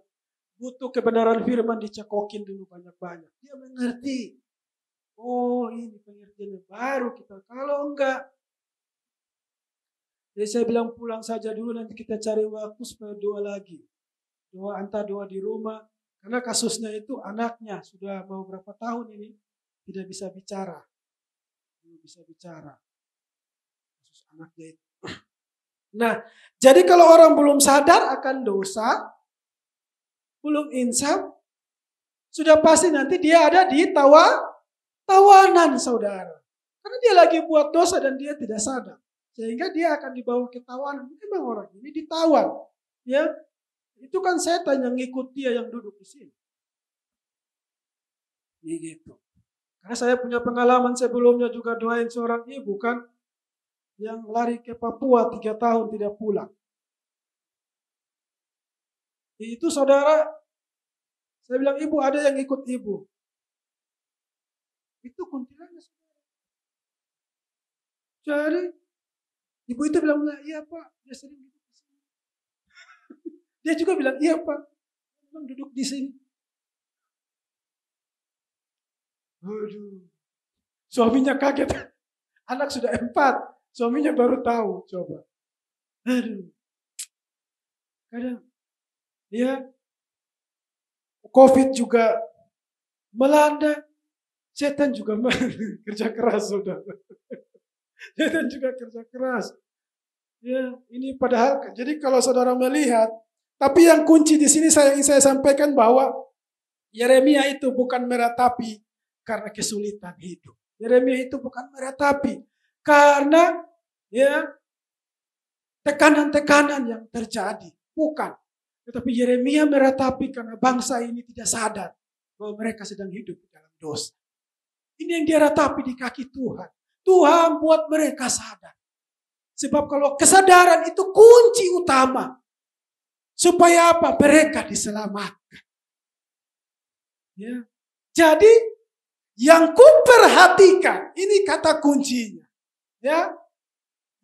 butuh kebenaran firman dicekokin dulu banyak-banyak. Dia mengerti. Oh ini pengertiannya baru kita. Kalau enggak. Jadi saya bilang pulang saja dulu nanti kita cari waktu supaya doa lagi. Entah doa di rumah. Karena kasusnya itu anaknya sudah mau berapa tahun ini tidak bisa bicara. Belum bisa bicara. Anaknya itu. Nah, jadi kalau orang belum sadar akan dosa, belum insaf, sudah pasti nanti dia ada di tawanan saudara. Karena dia lagi buat dosa dan dia tidak sadar. Sehingga dia akan dibawa ke tawanan. Memang orang ini ditawan. Ya, itu kan setan yang ngikut dia yang duduk di sini. Gitu. Karena saya punya pengalaman sebelumnya juga doain seorang ibu kan. Yang lari ke Papua 3 tahun tidak pulang. Itu saudara, saya bilang ibu ada yang ikut ibu. Itu kuntilanak saudara. Jadi ibu itu bilang, iya Pak, dia sering duduk di sini. Dia juga bilang, iya Pak, memang duduk di sini. Waduh, suaminya kaget. Anak sudah 4. Suaminya baru tahu, coba. Aduh. Kadang, ya, COVID juga melanda. Setan juga kerja keras, saudara. Setan juga kerja keras. Ya, ini padahal, jadi kalau saudara melihat, tapi yang kunci di sini saya ingin saya sampaikan bahwa Yeremia itu bukan meratapi karena kesulitan hidup. Yeremia itu bukan meratapi karena ya tekanan-tekanan yang terjadi. Bukan. Tetapi Yeremia meratapi karena bangsa ini tidak sadar bahwa mereka sedang hidup dalam dosa. Ini yang dia ratapi di kaki Tuhan. Tuhan buat mereka sadar. Sebab kalau kesadaran itu kunci utama. Supaya apa? Mereka diselamatkan. Ya. Jadi yang kuperhatikan, ini kata kuncinya. Ya.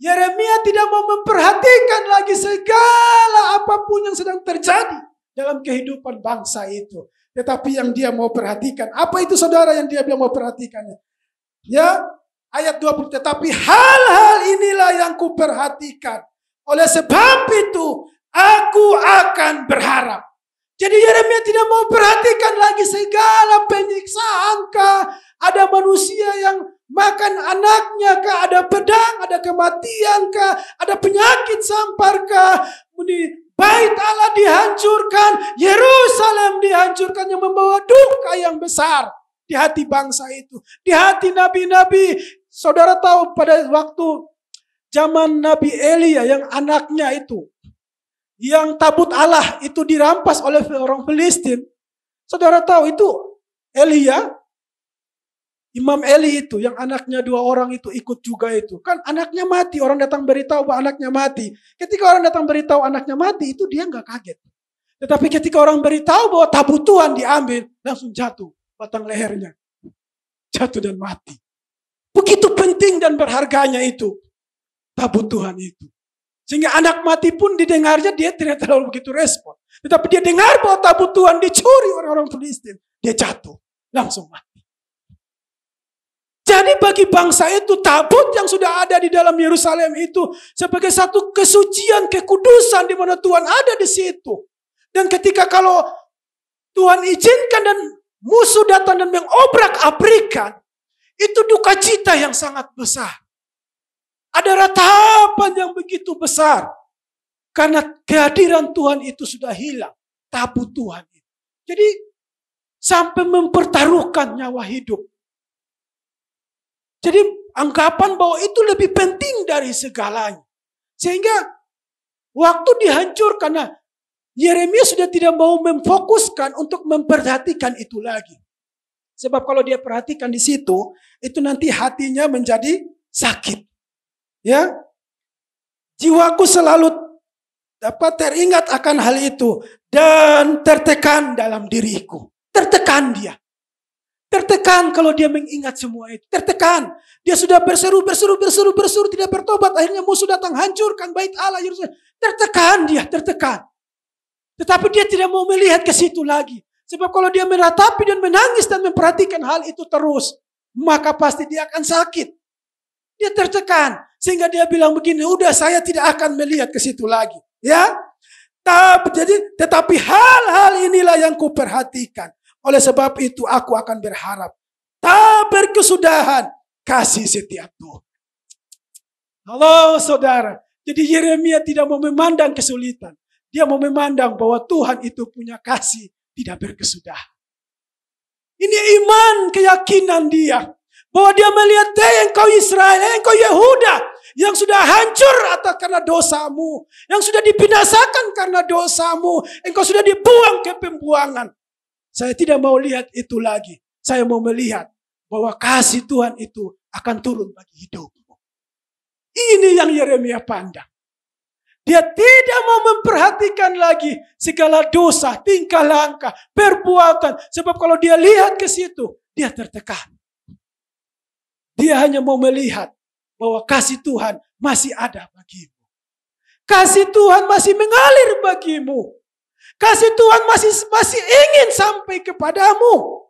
Yeremia tidak mau memperhatikan lagi segala apapun yang sedang terjadi dalam kehidupan bangsa itu. Tetapi yang dia mau perhatikan, apa itu saudara yang dia mau perhatikannya? Ya, ayat 20, tetapi hal-hal inilah yang kuperhatikan. Oleh sebab itu, aku akan berharap. Jadi Yeremia tidak mau perhatikan lagi segala penyiksaan kah, ada manusia yang makan anaknya kah, ada pedang, ada kematian kah, ada penyakit sampar kah, bait Allah dihancurkan, Yerusalem dihancurkan, yang membawa duka yang besar di hati bangsa itu, di hati nabi-nabi. Saudara tahu pada waktu zaman Nabi Elia yang anaknya itu, yang tabut Allah itu dirampas oleh orang Filistin. Saudara tahu itu Elia, Imam Eli itu yang anaknya 2 orang itu ikut juga itu. Kan anaknya mati, orang datang beritahu bahwa anaknya mati. Ketika orang datang beritahu anaknya mati itu dia nggak kaget. Tetapi ketika orang beritahu bahwa tabut Tuhan diambil, langsung jatuh batang lehernya. Jatuh dan mati. Begitu penting dan berharganya itu tabut Tuhan itu. Sehingga anak mati pun didengarnya dia tidak terlalu begitu respon. Tetapi dia dengar bahwa tabut Tuhan dicuri orang-orang Filistin. Dia jatuh. Langsung mati. Jadi bagi bangsa itu tabut yang sudah ada di dalam Yerusalem itu sebagai satu kesucian, kekudusan di mana Tuhan ada di situ. Dan ketika kalau Tuhan izinkan dan musuh datang dan mengobrak-abrikan, itu duka cita yang sangat besar. Ada ratapan yang begitu besar. Karena kehadiran Tuhan itu sudah hilang. Tabut Tuhan itu. Jadi sampai mempertaruhkan nyawa hidup. Jadi anggapan bahwa itu lebih penting dari segalanya. Sehingga waktu dihancurkan, nah, Yeremia sudah tidak mau memfokuskan untuk memperhatikan itu lagi. Sebab kalau dia perhatikan di situ, itu nanti hatinya menjadi sakit. Ya, jiwaku selalu dapat teringat akan hal itu dan tertekan dalam diriku. Tertekan dia. Tertekan kalau dia mengingat semua itu. Tertekan. Dia sudah berseru, tidak bertobat. Akhirnya musuh datang hancurkan bait Allah Yerusalem. Tertekan dia, tertekan. Tetapi dia tidak mau melihat ke situ lagi. Sebab kalau dia meratapi dan menangis dan memperhatikan hal itu terus, maka pasti dia akan sakit. Dia tertekan. Sehingga dia bilang begini, udah saya tidak akan melihat ke situ lagi. Ya. Tetapi hal-hal inilah yang kuperhatikan. Oleh sebab itu aku akan berharap tak berkesudahan kasih setia Tuhan. Halo saudara. Jadi Yeremia tidak mau memandang kesulitan. Dia mau memandang bahwa Tuhan itu punya kasih tidak berkesudahan. Ini iman, keyakinan dia. Bahwa dia melihat engkau Israel, engkau Yehuda. Yang sudah hancur atas karena dosamu. Yang sudah dibinasakan karena dosamu. Engkau sudah dibuang ke pembuangan. Saya tidak mau lihat itu lagi. Saya mau melihat bahwa kasih Tuhan itu akan turun bagi hidupmu. Ini yang Yeremia pandang. Dia tidak mau memperhatikan lagi segala dosa, tingkah langkah, perbuatan. Sebab kalau dia lihat ke situ, dia tertekan. Dia hanya mau melihat bahwa kasih Tuhan masih ada bagimu. Kasih Tuhan masih mengalir bagimu. Kasih Tuhan masih ingin sampai kepadamu.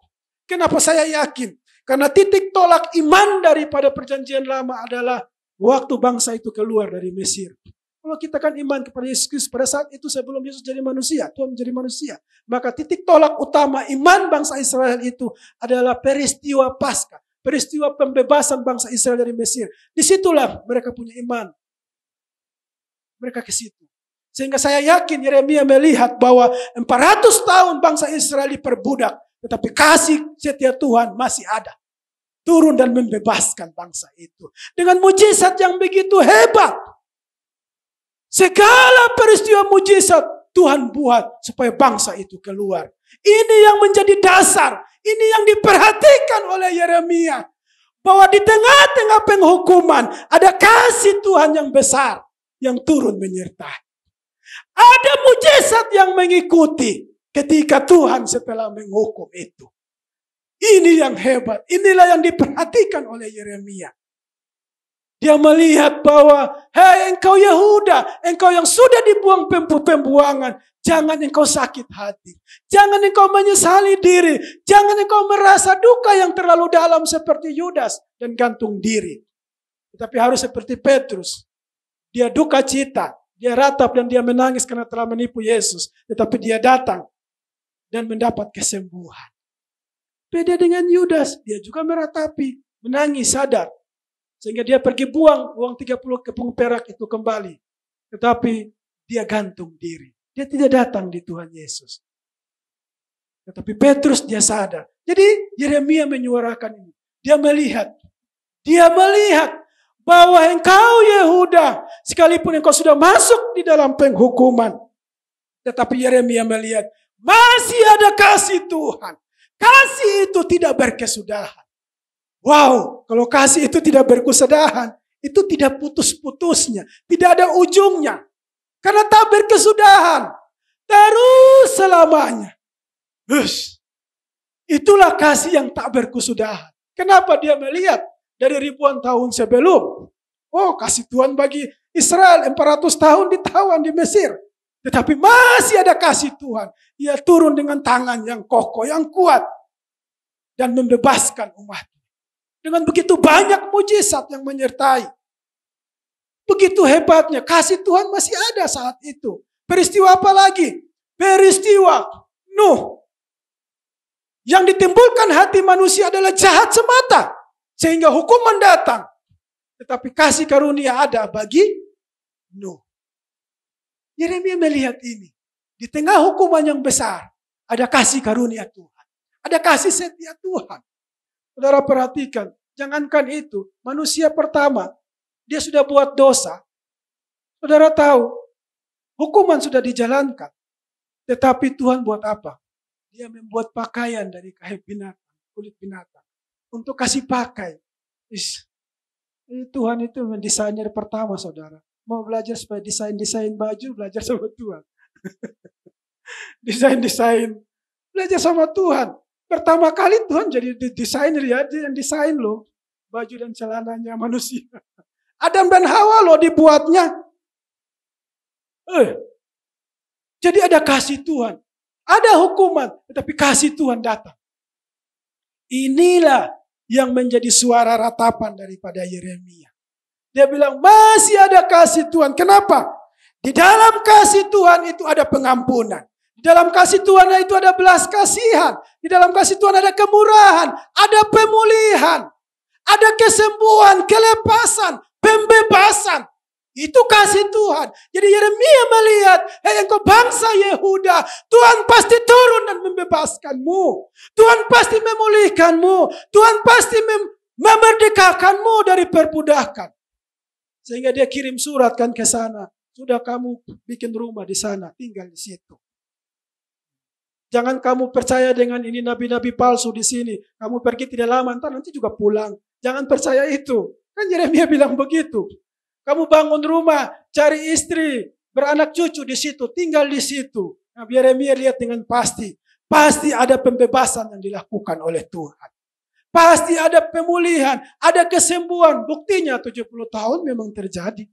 Kenapa saya yakin? Karena titik tolak iman daripada perjanjian lama adalah waktu bangsa itu keluar dari Mesir. Kalau kita kan iman kepada Yesus Kristus pada saat itu sebelum Yesus jadi manusia, Tuhan menjadi manusia. Maka titik tolak utama iman bangsa Israel itu adalah peristiwa Paskah. Peristiwa pembebasan bangsa Israel dari Mesir. Disitulah mereka punya iman. Mereka ke situ. Sehingga saya yakin Yeremia melihat bahwa 400 tahun bangsa Israel diperbudak. Tetapi kasih setia Tuhan masih ada. Turun dan membebaskan bangsa itu. Dengan mujizat yang begitu hebat. Segala peristiwa mujizat Tuhan buat supaya bangsa itu keluar. Ini yang menjadi dasar. Ini yang diperhatikan oleh Yeremia. Bahwa di tengah-tengah penghukuman ada kasih Tuhan yang besar. Yang turun menyertai. Ada mujizat yang mengikuti ketika Tuhan setelah menghukum itu. Ini yang hebat. Inilah yang diperhatikan oleh Yeremia. Dia melihat bahwa, hei engkau Yehuda, engkau yang sudah dibuang pembuangan, jangan engkau sakit hati. Jangan engkau menyesali diri. Jangan engkau merasa duka yang terlalu dalam seperti Yudas dan gantung diri. Tetapi harus seperti Petrus. Dia duka cita. Dia ratap dan dia menangis karena telah menipu Yesus. Tetapi dia datang dan mendapat kesembuhan. Beda dengan Yudas. Dia juga meratapi. Menangis, sadar. Sehingga dia pergi buang uang 30 keping perak itu kembali. Tetapi dia gantung diri. Dia tidak datang di Tuhan Yesus. Tetapi Petrus dia sadar. Jadi Yeremia menyuarakan ini. Dia melihat. Bahwa engkau Yehuda, sekalipun engkau sudah masuk di dalam penghukuman. Tetapi Yeremia melihat, masih ada kasih Tuhan. Kasih itu tidak berkesudahan. Wow, kalau kasih itu tidak berkesudahan, itu tidak putus-putusnya. Tidak ada ujungnya. Karena tak berkesudahan. terus selamanya. Itulah kasih yang tak berkesudahan. Kenapa dia melihat dari ribuan tahun sebelum? Oh, kasih Tuhan bagi Israel 400 tahun ditawan di Mesir. Tetapi masih ada kasih Tuhan. Ia turun dengan tangan yang kokoh, yang kuat. Dan membebaskan umat. Dengan begitu banyak mujizat yang menyertai. Begitu hebatnya. Kasih Tuhan masih ada saat itu. Peristiwa apa lagi? Peristiwa Nuh. Yang ditimbulkan hati manusia adalah jahat semata. Sehingga hukuman datang. Tetapi kasih karunia ada bagi Nuh. Yeremia melihat ini. Di tengah hukuman yang besar. Ada kasih karunia Tuhan. Ada kasih setia Tuhan. Saudara perhatikan. Jangankan itu. Manusia pertama. Dia sudah buat dosa. Saudara tahu. Hukuman sudah dijalankan. Tetapi Tuhan buat apa? Dia membuat pakaian dari kain binatang. Kulit binatang. Untuk kasih pakai. Tuhan itu mendesainer pertama, saudara. Mau belajar supaya desain baju, belajar sama Tuhan. Desain. Belajar sama Tuhan. Pertama kali Tuhan jadi desainer ya. Dia yang desain loh. Baju dan celananya manusia. Adam dan Hawa loh dibuatnya. Jadi ada kasih Tuhan. Ada hukuman. Tetapi kasih Tuhan datang. Inilah yang menjadi suara ratapan daripada Yeremia. Dia bilang masih ada kasih Tuhan. Kenapa? Di dalam kasih Tuhan itu ada pengampunan. Di dalam kasih Tuhan itu ada belas kasihan. Di dalam kasih Tuhan ada kemurahan. Ada pemulihan. Ada kesembuhan, kelepasan, pembebasan. Itu kasih Tuhan. Jadi Yeremia melihat, engkau bangsa Yehuda, Tuhan pasti turun dan membebaskanmu. Tuhan pasti memulihkanmu. Tuhan pasti memerdekakanmu dari perbudakan. Sehingga dia kirim surat kan ke sana. Sudah kamu bikin rumah di sana, tinggal di situ. Jangan kamu percaya dengan ini nabi-nabi palsu di sini. Kamu pergi tidak lama, nanti juga pulang. Jangan percaya itu. Kan Yeremia bilang begitu. Kamu bangun rumah, cari istri, beranak cucu di situ, tinggal di situ. Nah, Yeremia lihat dengan pasti. Pasti ada pembebasan yang dilakukan oleh Tuhan. Pasti ada pemulihan, ada kesembuhan. Buktinya 70 tahun memang terjadi.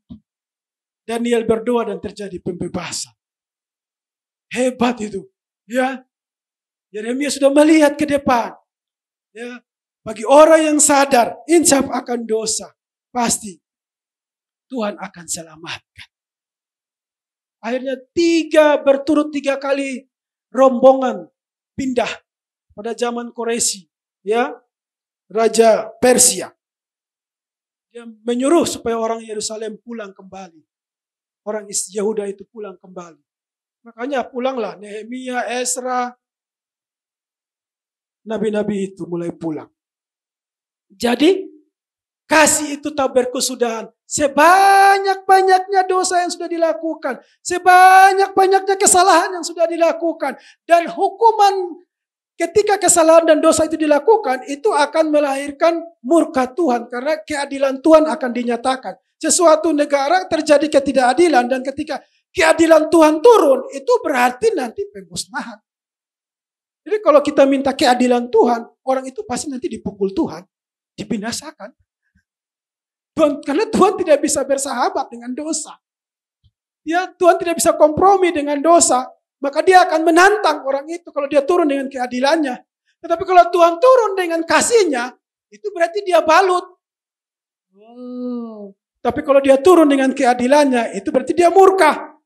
Daniel berdoa dan terjadi pembebasan. Hebat itu. Ya, Yeremia sudah melihat ke depan. Ya, bagi orang yang sadar, insaf akan dosa, pasti Tuhan akan selamatkan. Akhirnya berturut tiga kali rombongan pindah pada zaman Quraisy, ya, Raja Persia. Dia menyuruh supaya orang Yerusalem pulang kembali. Orang Yehuda itu pulang kembali. Makanya pulanglah Nehemia, Ezra, nabi-nabi itu mulai pulang. Jadi kasih itu tak berkesudahan. Sebanyak-banyaknya dosa yang sudah dilakukan. Sebanyak-banyaknya kesalahan yang sudah dilakukan. Dan hukuman ketika kesalahan dan dosa itu dilakukan, itu akan melahirkan murka Tuhan. Karena keadilan Tuhan akan dinyatakan. Sesuatu negara terjadi ketidakadilan dan ketika keadilan Tuhan turun, itu berarti nanti pemusnahan. Jadi kalau kita minta keadilan Tuhan, orang itu pasti nanti dipukul Tuhan. Dibinasakan. Karena Tuhan tidak bisa bersahabat dengan dosa. Ya, Tuhan tidak bisa kompromi dengan dosa. Maka dia akan menantang orang itu kalau dia turun dengan keadilannya. Tetapi kalau Tuhan turun dengan kasihnya, itu berarti dia balut. Tapi kalau dia turun dengan keadilannya, itu berarti dia murka.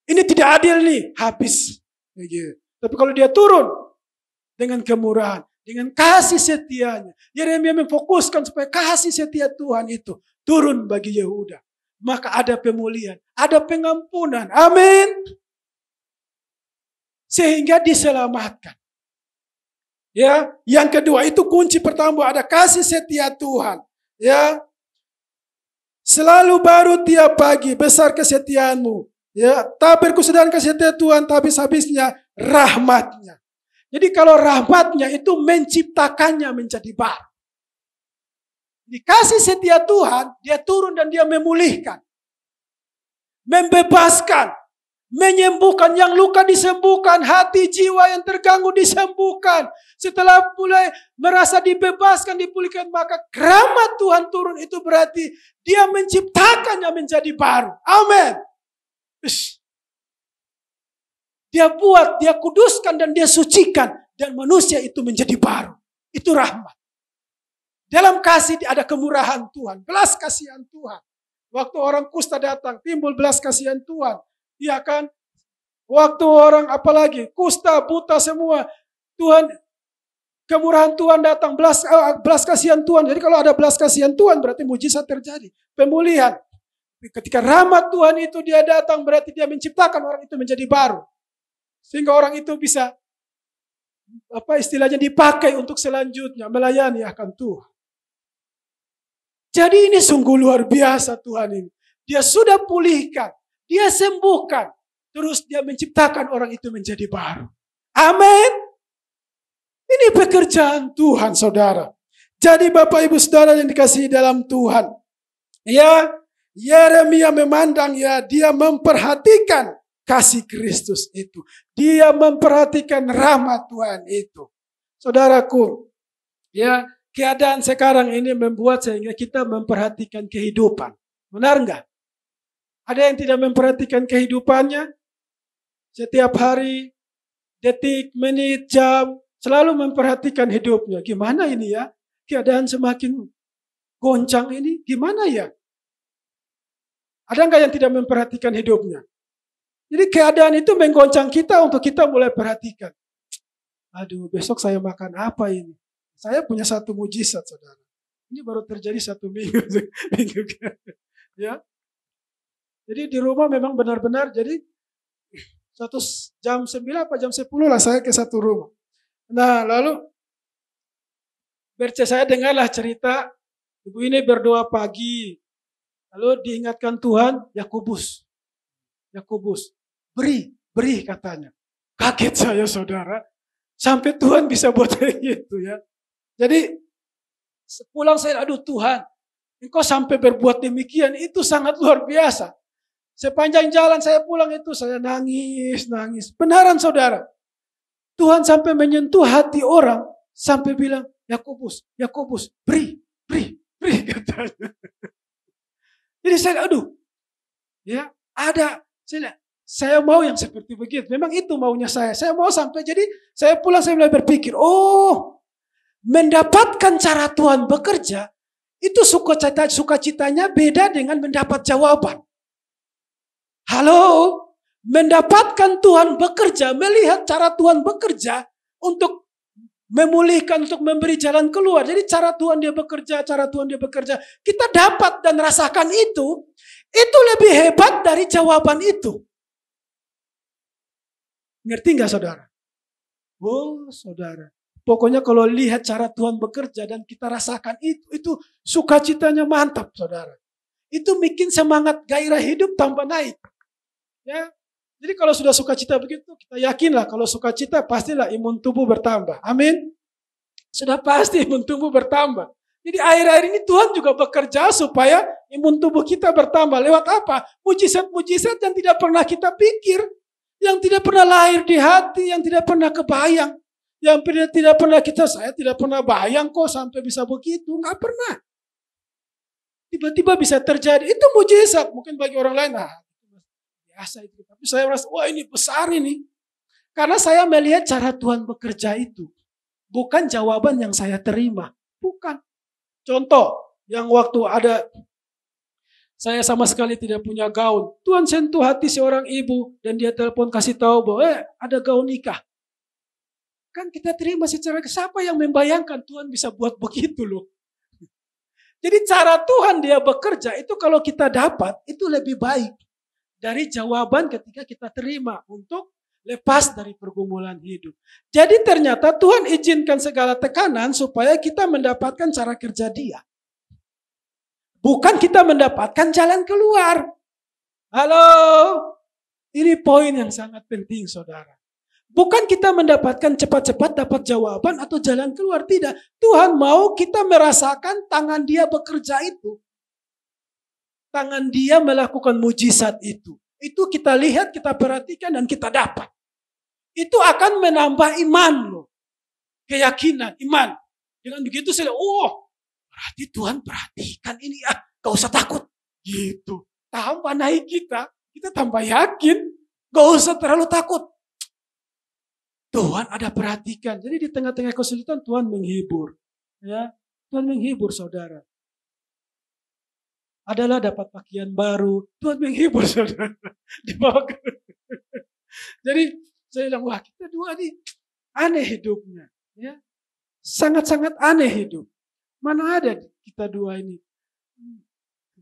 Ini tidak adil nih, habis. Tapi kalau dia turun dengan kemurahan, dengan kasih setianya. Yeremia memfokuskan supaya kasih setia Tuhan itu turun bagi Yehuda. Maka ada pemulihan, ada pengampunan. Amin. Sehingga diselamatkan. Ya, yang kedua itu kunci pertama ada kasih setia Tuhan. Ya. Selalu baru tiap pagi besar kesetiaanmu. Ya, tak berkesudahan kesetiaan Tuhan, tak habis-habisnya rahmatnya. Jadi kalau rahmatnya itu menciptakannya menjadi baru. Dikasih setia Tuhan, dia turun dan dia memulihkan. Membebaskan. Menyembuhkan yang luka disembuhkan, hati jiwa yang terganggu disembuhkan. Setelah mulai merasa dibebaskan, dipulihkan, maka rahmat Tuhan turun. Itu berarti dia menciptakannya menjadi baru. Amin. Dia buat, dia kuduskan dan dia sucikan. Dan manusia itu menjadi baru. Itu rahmat. Dalam kasih ada kemurahan Tuhan, belas kasihan Tuhan. Waktu orang kusta datang, timbul belas kasihan Tuhan. Iya kan? Waktu orang apalagi kusta, buta semua, Tuhan, kemurahan Tuhan datang, belas kasihan Tuhan. Jadi kalau ada belas kasihan Tuhan berarti mujizat terjadi, pemulihan. Ketika rahmat Tuhan itu dia datang berarti dia menciptakan orang itu menjadi baru. Sehingga orang itu bisa istilahnya dipakai untuk selanjutnya melayani akan Tuhan. Jadi ini sungguh luar biasa Tuhan ini. Dia sudah pulihkan. Dia sembuhkan. Terus dia menciptakan orang itu menjadi baru. Amin. Ini pekerjaan Tuhan, saudara. Jadi Bapak Ibu Saudara yang dikasihi dalam Tuhan. Ya, Yeremia memandang ya, dia memperhatikan kasih Kristus itu. Dia memperhatikan rahmat Tuhan itu. Saudaraku, ya, keadaan sekarang ini membuat sehingga kita memperhatikan kehidupan. Benar enggak? Ada yang tidak memperhatikan kehidupannya? Setiap hari, detik, menit, jam, selalu memperhatikan hidupnya. Gimana ini ya? Keadaan semakin goncang ini, gimana ya? Ada enggak yang tidak memperhatikan hidupnya? Jadi keadaan itu menggoncang kita untuk kita mulai perhatikan. Aduh, besok saya makan apa ini? Saya punya satu mujizat, saudara. Ini baru terjadi 1 minggu. Ya. Jadi di rumah memang benar-benar, jadi jam 9 apa jam 10 lah saya ke satu rumah. Nah lalu saya dengarlah cerita, ibu ini berdoa pagi. Lalu diingatkan Tuhan, Yakobus, beri katanya. Kaget saya saudara, sampai Tuhan bisa buat kayak gitu ya. Jadi pulang saya, aduh Tuhan, Engkau sampai berbuat demikian, itu sangat luar biasa. Sepanjang jalan saya pulang itu saya nangis. Benaran saudara, Tuhan sampai menyentuh hati orang, sampai bilang, Yakobus, beri katanya. Jadi saya, aduh, ya ada, saya mau yang seperti begitu. Memang itu maunya saya. Saya mau sampai, jadi saya pulang saya mulai berpikir, oh, mendapatkan cara Tuhan bekerja, itu sukacitanya beda dengan mendapat jawaban. Halo, mendapatkan Tuhan bekerja, melihat cara Tuhan bekerja untuk memulihkan, untuk memberi jalan keluar. Jadi cara Tuhan dia bekerja, kita dapat dan rasakan itu lebih hebat dari jawaban itu. Ngerti nggak saudara? Oh saudara, pokoknya kalau lihat cara Tuhan bekerja dan kita rasakan itu sukacitanya mantap saudara. Itu bikin semangat gairah hidup tambah naik. Ya, jadi kalau sudah sukacita begitu, kita yakinlah kalau sukacita pastilah imun tubuh bertambah. Amin. Sudah pasti imun tubuh bertambah. Jadi akhir-akhir ini Tuhan juga bekerja supaya imun tubuh kita bertambah. Lewat apa? Mujizat-mujizat yang tidak pernah kita pikir, yang tidak pernah lahir di hati, yang tidak pernah kebayang, yang tidak pernah saya tidak pernah bayang kok sampai bisa begitu, nggak pernah. Tiba-tiba bisa terjadi. Itu mujizat. Mungkin bagi orang lain, biasa itu. Tapi saya merasa, wah ini besar ini. Karena saya melihat cara Tuhan bekerja itu. Bukan jawaban yang saya terima. Bukan. Contoh, yang waktu ada, saya sama sekali tidak punya gaun. Tuhan sentuh hati seorang ibu, dan dia telepon kasih tahu bahwa, ada gaun nikah. Kan kita terima secara, siapa yang membayangkan Tuhan bisa buat begitu loh. Jadi cara Tuhan dia bekerja, itu kalau kita dapat, itu lebih baik dari jawaban ketika kita terima untuk lepas dari pergumulan hidup. Jadi ternyata Tuhan izinkan segala tekanan supaya kita mendapatkan cara kerja dia. Bukan kita mendapatkan jalan keluar. Halo, ini poin yang sangat penting saudara. Bukan kita mendapatkan cepat-cepat dapat jawaban atau jalan keluar. Tidak, Tuhan mau kita merasakan tangan dia bekerja itu. Tangan dia melakukan mujizat itu. Itu kita lihat, kita perhatikan, dan kita dapat. Itu akan menambah iman loh. Keyakinan, iman. Dengan begitu saya lihat, berarti Tuhan perhatikan ini ya. Gak usah takut. Gitu. Tambah naik kita tambah yakin. Gak usah terlalu takut. Tuhan ada perhatikan. Jadi di tengah-tengah kesulitan Tuhan menghibur. Ya, Tuhan menghibur saudara. Adalah dapat pakaian baru. Tuhan menghibur saudara. Dibawa ke. Jadi saya bilang, wah kita dua ini aneh hidupnya. Ya, sangat-sangat aneh hidup. Mana ada kita dua ini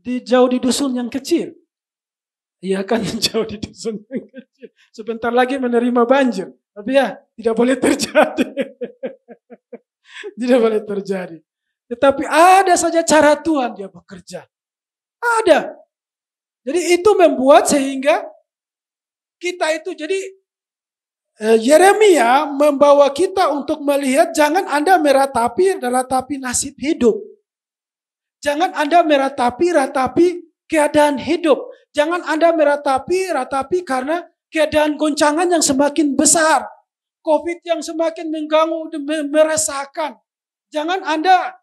jauh di dusun yang kecil. Iya kan, jauh di dusun yang kecil. Sebentar lagi menerima banjir. Tapi ya tidak boleh terjadi. Tidak boleh terjadi. Tetapi ada saja cara Tuhan dia bekerja. Ada. Jadi itu membuat sehingga kita itu jadi Yeremia membawa kita untuk melihat jangan Anda meratapi nasib hidup. Jangan Anda meratapi keadaan hidup. Jangan Anda meratapi karena keadaan goncangan yang semakin besar. COVID yang semakin mengganggu, meresahkan. Jangan Anda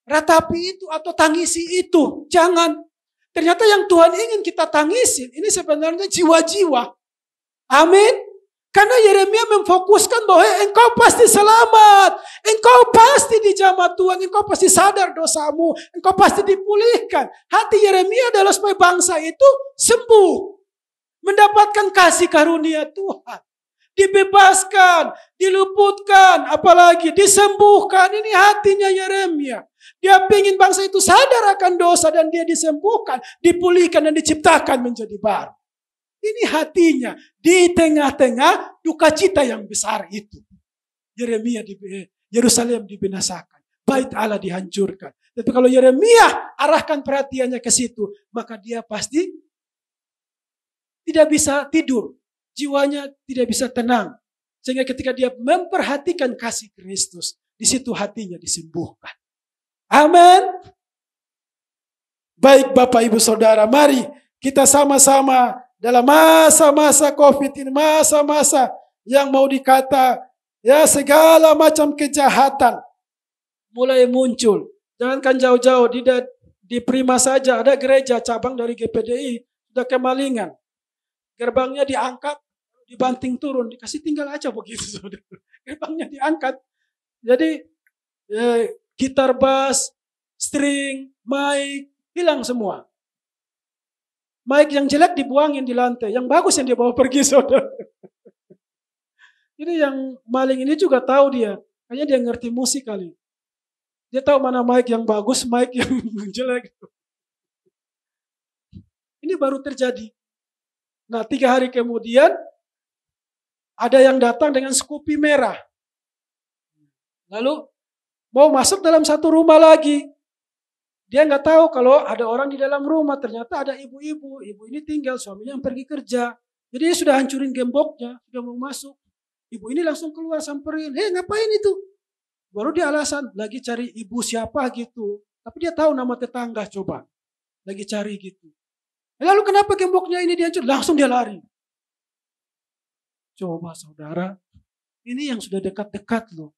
ratapi itu atau tangisi itu. Jangan. Ternyata yang Tuhan ingin kita tangisin, ini sebenarnya jiwa-jiwa. Amin. Karena Yeremia memfokuskan bahwa engkau pasti selamat. Engkau pasti dijamah Tuhan. Engkau pasti sadar dosamu. Engkau pasti dipulihkan. Hati Yeremia adalah supaya bangsa itu sembuh. Mendapatkan kasih karunia Tuhan. Dibebaskan, diluputkan, apalagi disembuhkan. Ini hatinya Yeremia. Dia ingin bangsa itu sadar akan dosa dan dia disembuhkan, dipulihkan dan diciptakan menjadi baru. Ini hatinya di tengah-tengah duka cita yang besar itu. Yerusalem dibinasakan, bait Allah dihancurkan. Tapi kalau Yeremia arahkan perhatiannya ke situ, maka dia pasti tidak bisa tidur. Jiwanya tidak bisa tenang. Sehingga ketika dia memperhatikan kasih Kristus, di situ hatinya disembuhkan. Amin. Baik Bapak Ibu Saudara, mari kita sama-sama dalam masa-masa COVID ini, masa-masa yang mau dikata ya segala macam kejahatan mulai muncul. Jangankan jauh-jauh, di Prima saja ada gereja cabang dari GPDI sudah kemalingan. Gerbangnya diangkat, dibanting turun, dikasih tinggal aja begitu saudara. Gerbangnya diangkat. Jadi gitar bass, string, mic, hilang semua. Mic yang jelek dibuangin di lantai, yang bagus yang dia bawa pergi saudara. Jadi yang maling ini juga tahu dia, kayaknya dia ngerti musik kali. Dia tahu mana mic yang bagus, mic yang jelek. Ini baru terjadi. Nah 3 hari kemudian ada yang datang dengan Scoopy merah. Lalu mau masuk dalam satu rumah lagi. Dia nggak tahu kalau ada orang di dalam rumah. Ternyata ada ibu-ibu. Ibu ini tinggal, suaminya yang pergi kerja. Jadi dia sudah hancurin gemboknya, sudah mau masuk. Ibu ini langsung keluar samperin. Hei ngapain itu? Baru dia alasan, lagi cari ibu siapa gitu. Tapi dia tahu nama tetangga coba. Lagi cari gitu. Lalu kenapa gemboknya ini dihancur? Langsung dia lari. Coba saudara, ini yang sudah dekat-dekat loh.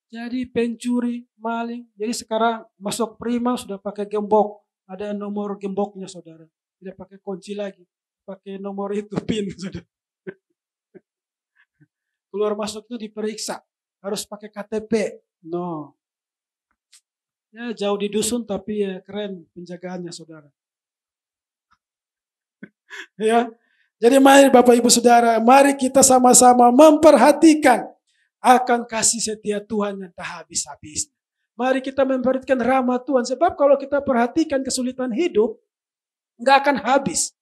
Jadi pencuri, maling. Jadi sekarang masuk Prima sudah pakai gembok. Ada nomor gemboknya saudara. Tidak pakai kunci lagi. Pakai nomor itu PIN saudara. Keluar masuknya diperiksa. Harus pakai KTP. No. Ya jauh di dusun tapi ya keren penjagaannya saudara. Ya. Jadi mari Bapak Ibu Saudara, mari kita sama-sama memperhatikan akan kasih setia Tuhan yang tak habis-habis. Mari kita memperhatikan rahmat Tuhan. Sebab kalau kita perhatikan kesulitan hidup, nggak akan habis.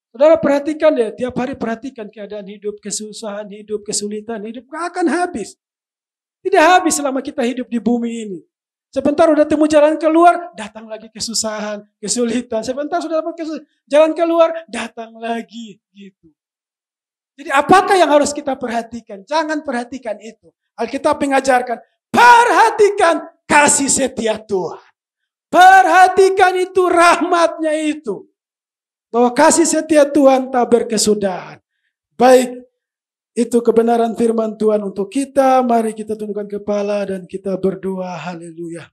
Saudara perhatikan deh, tiap hari perhatikan keadaan hidup, kesusahan hidup, kesulitan hidup, nggak akan habis. Tidak habis selama kita hidup di bumi ini. Sebentar udah temu jalan keluar, datang lagi kesusahan, kesulitan. Sebentar sudah dapat jalan keluar, datang lagi gitu. Jadi apakah yang harus kita perhatikan? Jangan perhatikan itu. Alkitab mengajarkan, perhatikan kasih setia Tuhan. Perhatikan itu rahmatnya itu. bahwa kasih setia Tuhan tak berkesudahan. Baik, itu kebenaran firman Tuhan untuk kita. Mari kita tundukkan kepala dan kita berdoa. Haleluya.